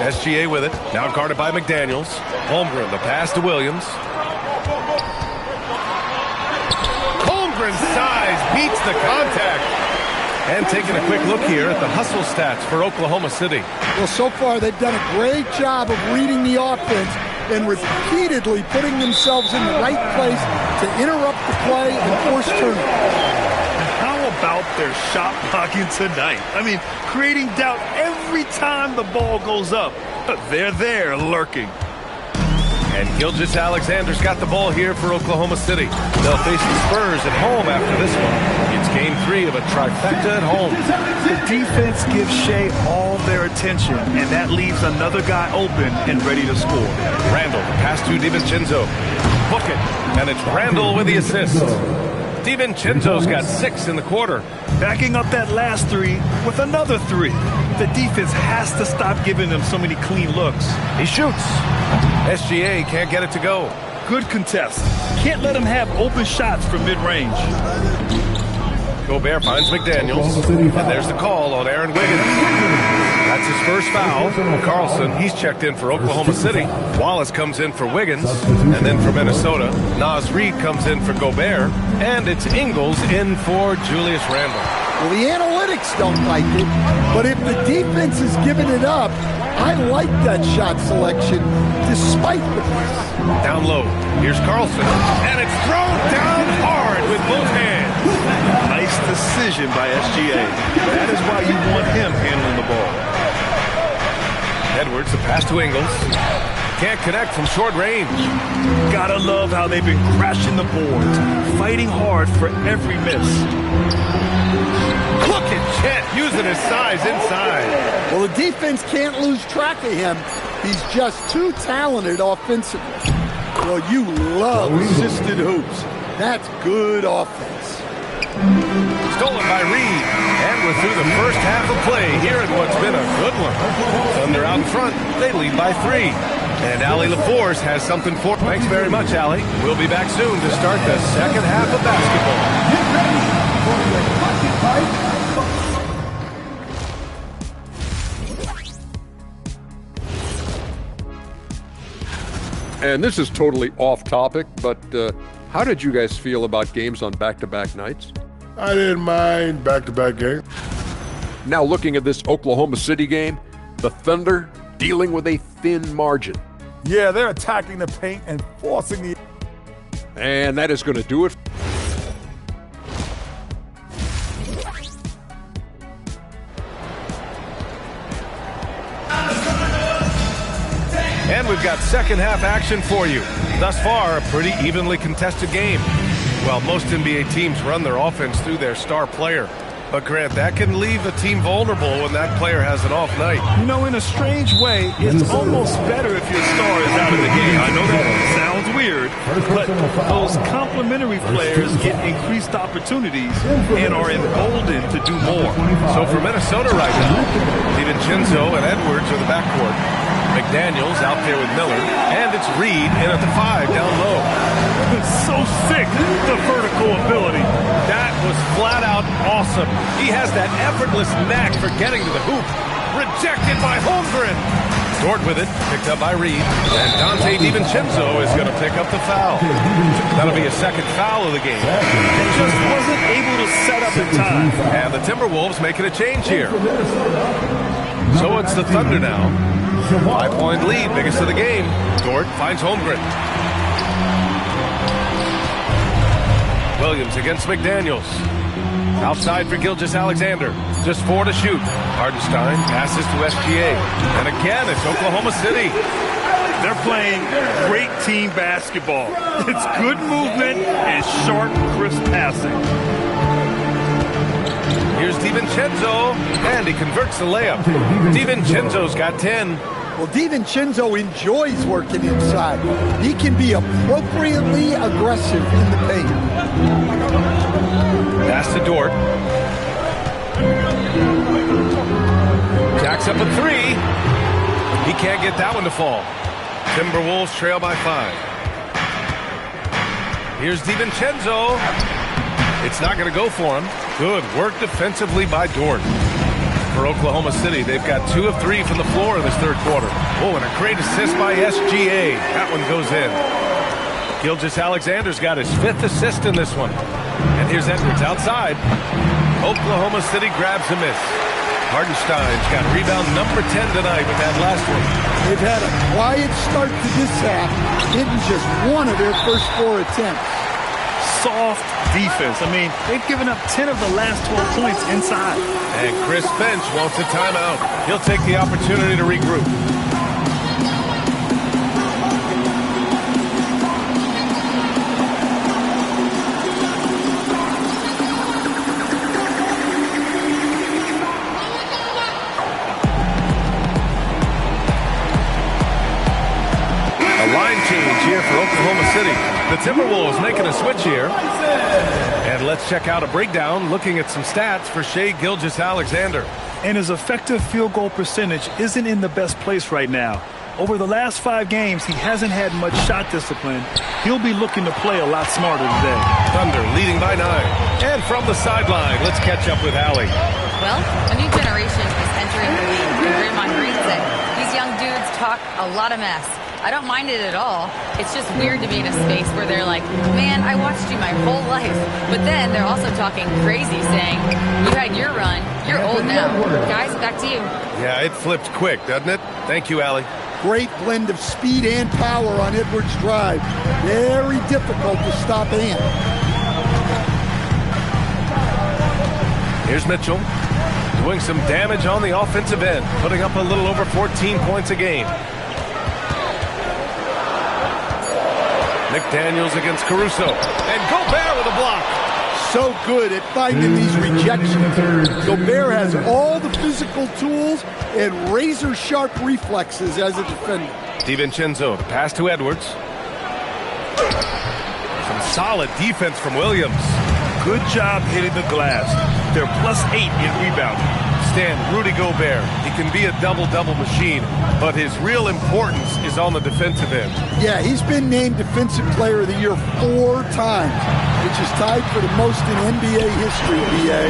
[SPEAKER 10] SGA with it. Now guarded by McDaniels. Holmgren, the pass to Williams. Holmgren's size beats the contact. And taking a quick look here at the hustle stats for Oklahoma City.
[SPEAKER 12] Well, so far they've done a great job of reading the offense and repeatedly putting themselves in the right place to interrupt the play and force turnovers.
[SPEAKER 11] How about their shot blocking tonight? I mean, creating doubt every time the ball goes up. They're there lurking.
[SPEAKER 10] And Gilgeous-Alexander's got the ball here for Oklahoma City. They'll face the Spurs at home after this one. It's game 3 of a trifecta at home.
[SPEAKER 11] The defense gives Shea all their attention, and that leaves another guy open and ready to score.
[SPEAKER 10] Randall, pass to DiVincenzo. Book it, and it's Randall with the assist. DiVincenzo's got 6 in the quarter.
[SPEAKER 11] Backing up that last 3 with another 3. The defense has to stop giving them so many clean looks.
[SPEAKER 10] He shoots. SGA can't get it to go.
[SPEAKER 11] Good contest. Can't let him have open shots from mid-range.
[SPEAKER 10] Gobert finds McDaniels. And there's the call on Aaron Wiggins. That's his first foul. Carlson, he's checked in for Oklahoma City. Wallace comes in for Wiggins. And then for Minnesota, Naz Reid comes in for Gobert. And it's Ingles in for Julius Randle.
[SPEAKER 12] Well, the analytics don't like it, but if the defense is giving it up, I like that shot selection despite the miss.
[SPEAKER 10] Down low. Here's Carlson. And it's thrown down hard with both hands.
[SPEAKER 11] Nice decision by SGA. That is why you want him handling the ball.
[SPEAKER 10] Edwards, the pass to Ingles. Can't connect from short range.
[SPEAKER 11] Gotta love how they've been crashing the boards, fighting hard for every miss.
[SPEAKER 10] Look at Chet using his size inside.
[SPEAKER 12] Well, the defense can't lose track of him. He's just too talented offensively. Well, you love assisted hoops. That's good offense.
[SPEAKER 10] Stolen by Reed. And we're through the first half of play here in what's been a good one. Thunder out in front. They lead by 3. And Allie LaForce has something for. Thanks very much, Allie. We'll be back soon to start the second half of basketball.
[SPEAKER 6] Get ready for your bucket fight.
[SPEAKER 7] And this is totally off topic, but how did you guys feel about games on back-to-back nights?
[SPEAKER 8] I didn't mind back-to-back games.
[SPEAKER 7] Now looking at this Oklahoma City game, the Thunder dealing with a thin margin.
[SPEAKER 9] Yeah, they're attacking the paint and forcing the...
[SPEAKER 7] And that is going to do it.
[SPEAKER 10] And we've got second half action for you. Thus far, a pretty evenly contested game. Well, most NBA teams run their offense through their star player. But Grant, that can leave a team vulnerable when that player has an off night.
[SPEAKER 11] You know, in a strange way, it's almost better if your star is out of the game. I know that sounds weird, but those complementary players get increased opportunities and are emboldened to do more.
[SPEAKER 10] So for Minnesota right now, DiVincenzo and Edwards are the backcourt. McDaniels out there with Miller, and it's Reed in at the 5 down low.
[SPEAKER 11] It's so sick, the vertical ability.
[SPEAKER 10] That was flat out awesome. He has that effortless knack for getting to the hoop. Rejected by Holmgren. Dort with it, picked up by Reed. And Dante DiVincenzo is going to pick up the foul. That'll be a second foul of the game.
[SPEAKER 11] He just wasn't able to set up in time.
[SPEAKER 10] And the Timberwolves making a change here. So it's the Thunder now. 5-point lead, biggest of the game. Dort finds Holmgren. Williams against McDaniels. Outside for Gilgeous-Alexander. Just 4 to shoot. Hardenstein passes to SGA. And again, it's Oklahoma City.
[SPEAKER 11] They're playing great team basketball. It's good movement and sharp, crisp passing.
[SPEAKER 10] Here's DiVincenzo, and he converts the layup. DiVincenzo's got 10.
[SPEAKER 12] Well, DiVincenzo enjoys working inside. He can be appropriately aggressive in the paint.
[SPEAKER 10] Pass to Dort. Jacks up a 3. He can't get that one to fall. Timberwolves trail by 5. Here's DiVincenzo. It's not going to go for him. Good work defensively by Dort. For Oklahoma City, they've got 2 of 3 from the floor in this third quarter. Oh, and a great assist by SGA. That one goes in. Gilgeous-Alexander's got his 5th assist in this one. And here's Edwards outside. Oklahoma City grabs a miss. Hardenstein's got rebound number 10 tonight with that last one.
[SPEAKER 12] They've had a quiet start to this half, hitting just 1 of their first 4 attempts.
[SPEAKER 11] Soft defense. I mean, they've given up 10 of the last 12 points inside.
[SPEAKER 10] And Chris Finch wants a timeout. He'll take the opportunity to regroup. A line change here for Oklahoma City. The Timberwolves making a switch here. And let's check out a breakdown looking at some stats for Shai Gilgeous-Alexander.
[SPEAKER 11] And his effective field goal percentage isn't in the best place right now. Over the last 5 games, he hasn't had much shot discipline. He'll be looking to play a lot smarter today.
[SPEAKER 10] Thunder leading by 9. And from the sideline, let's catch up with Allie.
[SPEAKER 3] Well, a new generation is entering the league. And Draymond Green said, these young dudes talk a lot of mess. I don't mind it at all. It's just weird to be in a space where they're like, man, I watched you my whole life. But then they're also talking crazy, saying, you had your run, you're old now. Guys, back to you.
[SPEAKER 10] Yeah, it flipped quick, doesn't it? Thank you, Allie.
[SPEAKER 12] Great blend of speed and power on Edwards' drive. Very difficult to stop Ant.
[SPEAKER 10] Here's Mitchell doing some damage on the offensive end, putting up a little over 14 points a game. McDaniels against Caruso. And Gobert with a block.
[SPEAKER 12] So good at finding these rejections. Gobert has all the physical tools and razor-sharp reflexes as a defender.
[SPEAKER 10] DiVincenzo, the pass to Edwards. Some solid defense from Williams.
[SPEAKER 11] Good job hitting the glass. They're +8 in rebounding.
[SPEAKER 10] Stan, Rudy Gobert, he can be a double-double machine, but his real importance is on the defensive end.
[SPEAKER 12] Yeah, he's been named Defensive Player of the Year 4 times, which is tied for the most in NBA history, BA.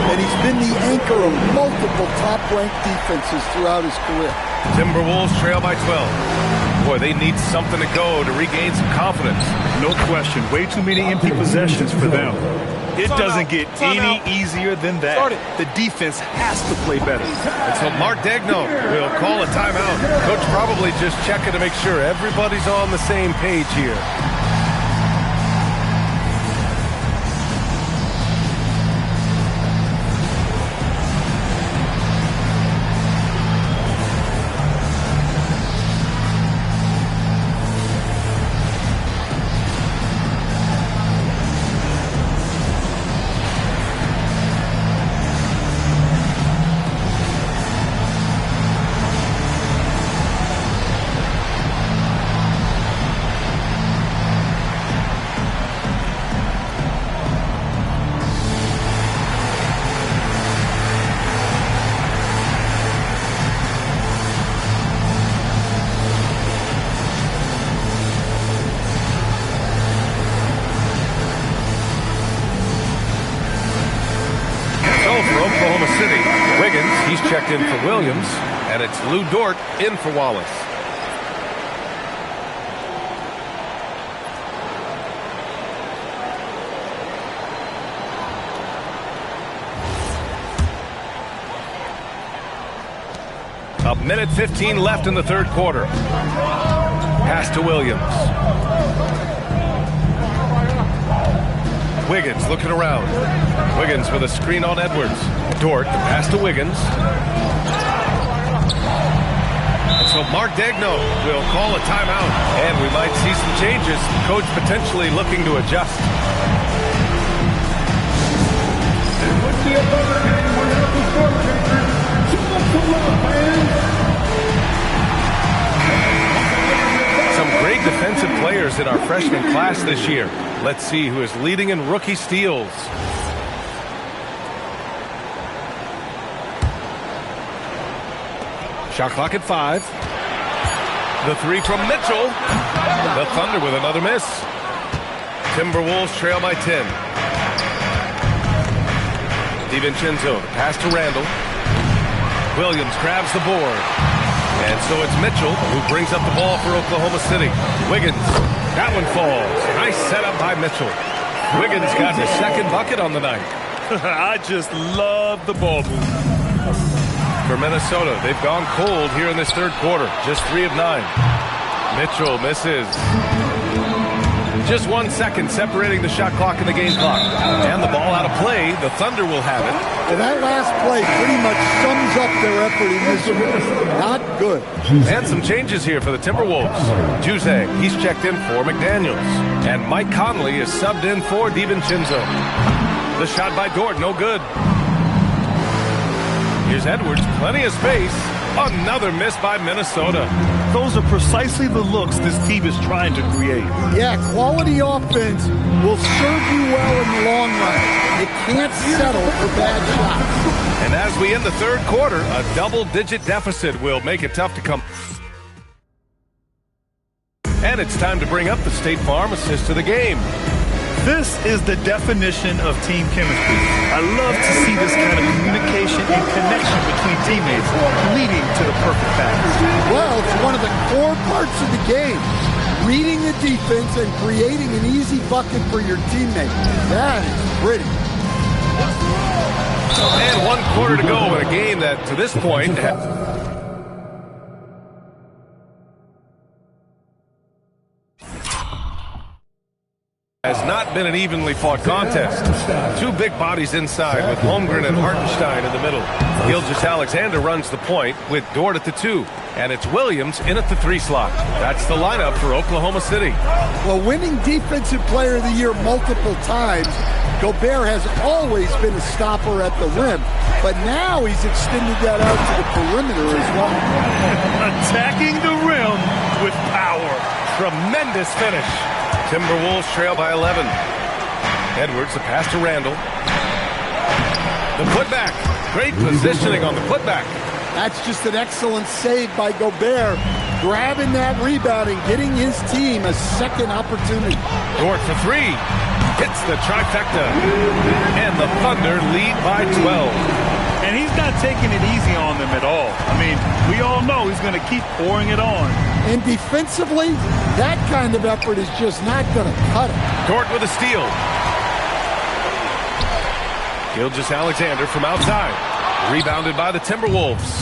[SPEAKER 12] And he's been the anchor of multiple top-ranked defenses throughout his career.
[SPEAKER 10] Timberwolves trail by 12. Boy, they need something to go to regain some confidence.
[SPEAKER 11] No question. Way too many empty possessions for them. It doesn't get any easier than that. The defense has to play better.
[SPEAKER 10] And so Mark Daigneault will call a timeout. Coach probably just checking to make sure everybody's on the same page here. In for Williams, and it's Lou Dort in for Wallace. A minute 15 left in the third quarter. Pass to Williams. Wiggins looking around. Wiggins with a screen on Edwards. Dort, the pass to Wiggins. And so Mark Daigneault will call a timeout, and we might see some changes. Coach potentially looking to adjust.
[SPEAKER 6] And with the opponent, we're going to score
[SPEAKER 10] Some great defensive players in our freshman class this year. Let's see who is leading in rookie steals. Shot clock at 5. The three from Mitchell. The Thunder with another miss. Timberwolves trail by 10. DiVincenzo, the pass to Randall. Williams grabs the board. And so it's Mitchell who brings up the ball for Oklahoma City. Wiggins, that one falls. Nice setup by Mitchell. Wiggins got his second bucket on the night.
[SPEAKER 11] I just love the ball movement.
[SPEAKER 10] For Minnesota, they've gone cold here in this third quarter. Just 3 of 9. Mitchell misses. Just 1 second separating the shot clock and the game clock. And the ball out of play. The Thunder will have it.
[SPEAKER 12] And that last play pretty much sums up their effort in this one. Not good.
[SPEAKER 10] And some changes here for the Timberwolves. Juzang, he's checked in for McDaniels. And Mike Conley is subbed in for DiVincenzo. The shot by Dort, no good. Here's Edwards, plenty of space. Another miss by Minnesota.
[SPEAKER 11] Those are precisely the looks this team is trying to create.
[SPEAKER 12] Yeah, quality offense will serve you well in the long run. You can't settle for bad shots.
[SPEAKER 10] And as we end the third quarter, a double-digit deficit will make it tough to come. And it's time to bring up the State Farm assist to the game.
[SPEAKER 11] This is the definition of team chemistry. I love to see this kind of communication and connection between teammates, leading to the perfect pass.
[SPEAKER 12] Well, it's one of the core parts of the game. Reading the defense and creating an easy bucket for your teammate. That is pretty.
[SPEAKER 10] And 1 quarter to go in a game that, to this point, has not been an evenly fought contest. 2 big bodies inside with Holmgren and Hartenstein in the middle. Gilgeous-Alexander runs the point with Dort at the 2. And it's Williams in at the 3 slot. That's the lineup for Oklahoma City.
[SPEAKER 12] Well, winning Defensive Player of the Year multiple times, Gobert has always been a stopper at the rim. But now he's extended that out to the perimeter as well.
[SPEAKER 11] Attacking the rim with power.
[SPEAKER 10] Tremendous finish. Timberwolves trail by 11. Edwards, the pass to Randall. The putback. Great positioning on the putback.
[SPEAKER 12] That's just an excellent save by Gobert, grabbing that rebound and getting his team a second opportunity.
[SPEAKER 10] Dort for 3. Hits the trifecta. And the Thunder lead by 12.
[SPEAKER 11] And he's not taking it easy on them at all. I mean, we all know he's going to keep pouring it on.
[SPEAKER 12] And defensively, that kind of effort is just not going to cut it.
[SPEAKER 10] Dort with a steal. Gilgeous-Alexander from outside. Rebounded by the Timberwolves.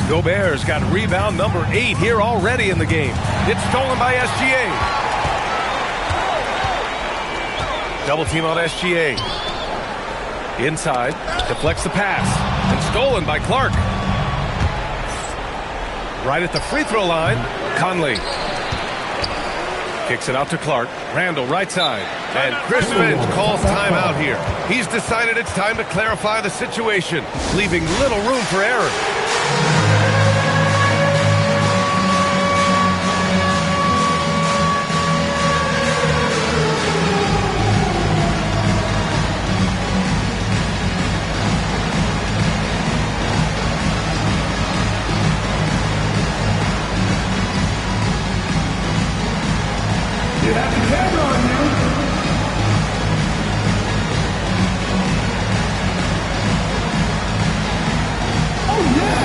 [SPEAKER 10] Gobert's got rebound number 8 here already in the game. It's stolen by SGA. Double team on SGA. Inside, deflects the pass. And stolen by Clark. Right at the free throw line, Conley. Kicks it out to Clark. Randall, right side. And Chris Finch calls timeout here. He's decided it's time to clarify the situation, leaving little room for error.
[SPEAKER 6] You have the camera on you. Oh, yeah.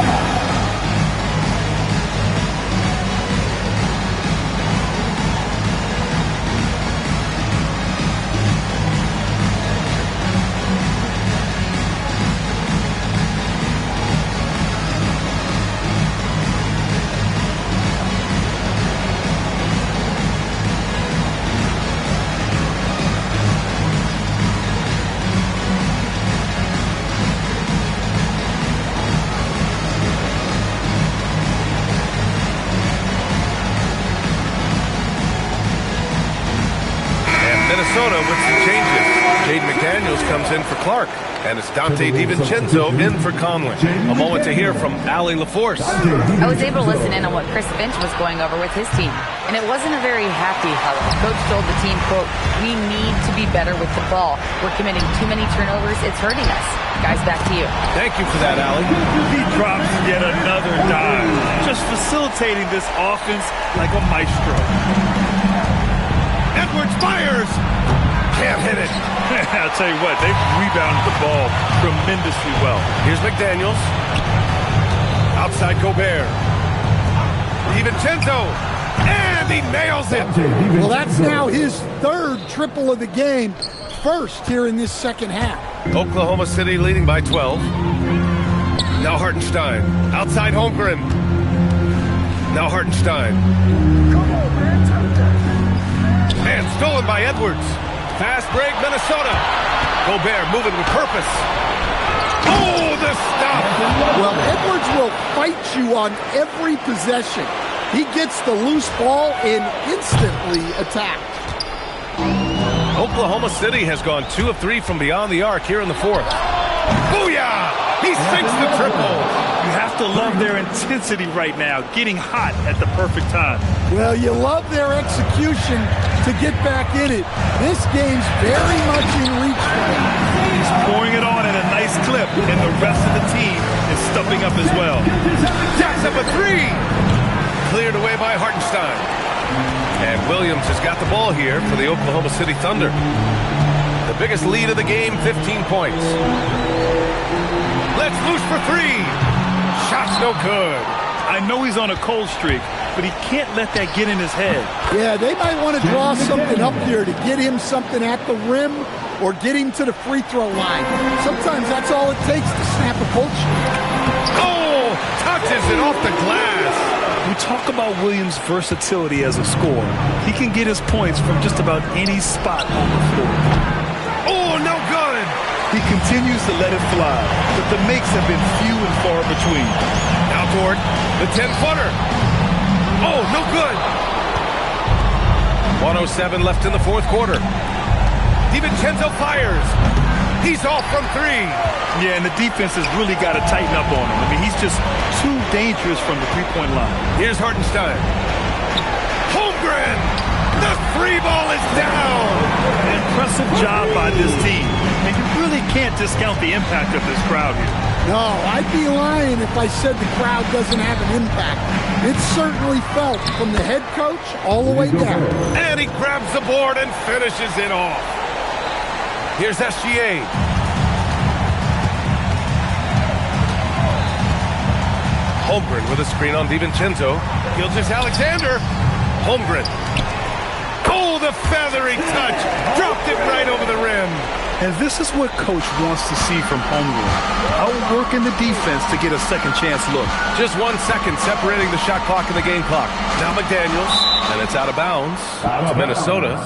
[SPEAKER 10] Minnesota with some changes. Jaden McDaniels comes in for Clark, and it's Dante DiVincenzo in for Conley. A moment to hear from Allie LaForce.
[SPEAKER 3] I was able to listen in on what Chris Finch was going over with his team, and it wasn't a very happy huddle. Coach told the team, quote, "We need to be better with the ball. We're committing too many turnovers. It's hurting us." Guys, back to you.
[SPEAKER 10] Thank you for that, Allie.
[SPEAKER 11] He drops yet another dive, just facilitating this offense like a maestro.
[SPEAKER 10] Edwards fires. Can't hit it.
[SPEAKER 11] I'll tell you what, they've rebounded the ball tremendously well.
[SPEAKER 10] Here's McDaniels. Outside Gobert. DiVincenzo. And he nails it.
[SPEAKER 12] Well, that's now his 3rd triple of the game. First here in this second half.
[SPEAKER 10] Oklahoma City leading by 12. Now Hartenstein. Outside Holmgren. Now Hartenstein. And stolen by Edwards. Fast break, Minnesota. Gobert moving with purpose. Oh, the stop.
[SPEAKER 12] Well, Edwards will fight you on every possession. He gets the loose ball and instantly attacked.
[SPEAKER 10] Oklahoma City has gone 2 of 3 from beyond the arc here in the 4th. Booyah! He sinks the triple.
[SPEAKER 11] You have to love their intensity right now, getting hot at the perfect time.
[SPEAKER 12] Well, you love their execution to get back in it. This game's very much in reach for him.
[SPEAKER 11] He's pouring it on at a nice clip, and the rest of the team is stepping up as well.
[SPEAKER 10] Jacks up a 3. Cleared away by Hartenstein. And Williams has got the ball here for the Oklahoma City Thunder. The biggest lead of the game, 15 points. Let's loose for 3.
[SPEAKER 11] That's no good. I know he's on a cold streak, but he can't let that get in his head.
[SPEAKER 12] Yeah, they might want to draw something up here to get him something at the rim or get him to the free throw line. Sometimes that's all it takes to snap a cold streak.
[SPEAKER 10] Oh, touches it off the glass.
[SPEAKER 11] We talk about Williams' versatility as a scorer. He can get his points from just about any spot on the floor.
[SPEAKER 10] Oh, no good.
[SPEAKER 11] He continues to let it fly, but the makes have been few and far between.
[SPEAKER 10] Now toward the 10-footer. Oh, no good. 1:07 left in the fourth quarter. DiVincenzo fires. He's off from three.
[SPEAKER 11] Yeah, and the defense has really got to tighten up on him. I mean, he's just too dangerous from the three-point line.
[SPEAKER 10] Here's Hartenstein. Holmgren! The free ball is down!
[SPEAKER 11] An impressive job by this team. And you really can't discount the impact of this crowd here.
[SPEAKER 12] No, I'd be lying if I said the crowd doesn't have an impact. It's certainly felt from the head coach all the way down.
[SPEAKER 10] And he grabs the board and finishes it off. Here's SGA. Holmgren with a screen on DiVincenzo. Gilgeous-Alexander. Holmgren. Oh, the feathery touch. Dropped it right over the rim.
[SPEAKER 11] And this is what Coach wants to see from Holmgren. Outworking the defense to get a second chance look.
[SPEAKER 10] Just 1 second separating the shot clock and the game clock. Now McDaniels. And it's out of bounds to Minnesota.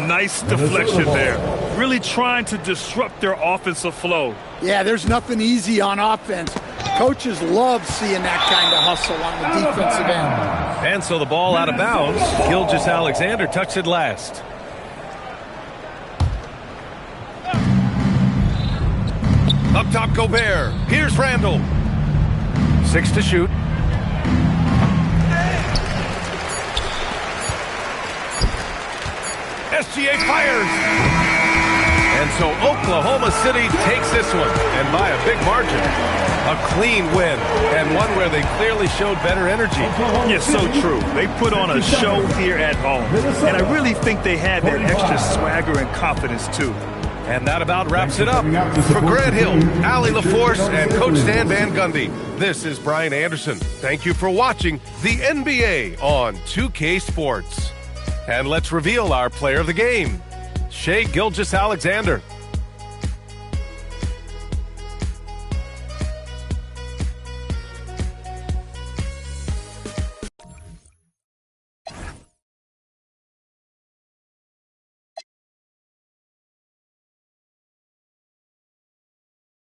[SPEAKER 11] Nice deflection there. Really trying to disrupt their offensive flow.
[SPEAKER 12] Yeah, there's nothing easy on offense. Coaches love seeing that kind of hustle on the defensive end.
[SPEAKER 10] And so the ball out of bounds. Gilgeous-Alexander touched it last. Up top, Gobert. Here's Randall. 6 to shoot. SGA fires. And so Oklahoma City takes this one, and by a big margin. A clean win, and one where they clearly showed better energy.
[SPEAKER 11] Yes, so true. They put on a show here at home, and I really think they had that extra swagger and confidence, too.
[SPEAKER 10] And that about wraps it up. For Grant Hill, Allie LaForce, and Coach Stan Van Gundy, this is Brian Anderson. Thank you for watching the NBA on 2K Sports. And let's reveal our player of the game, Shai Gilgeous-Alexander.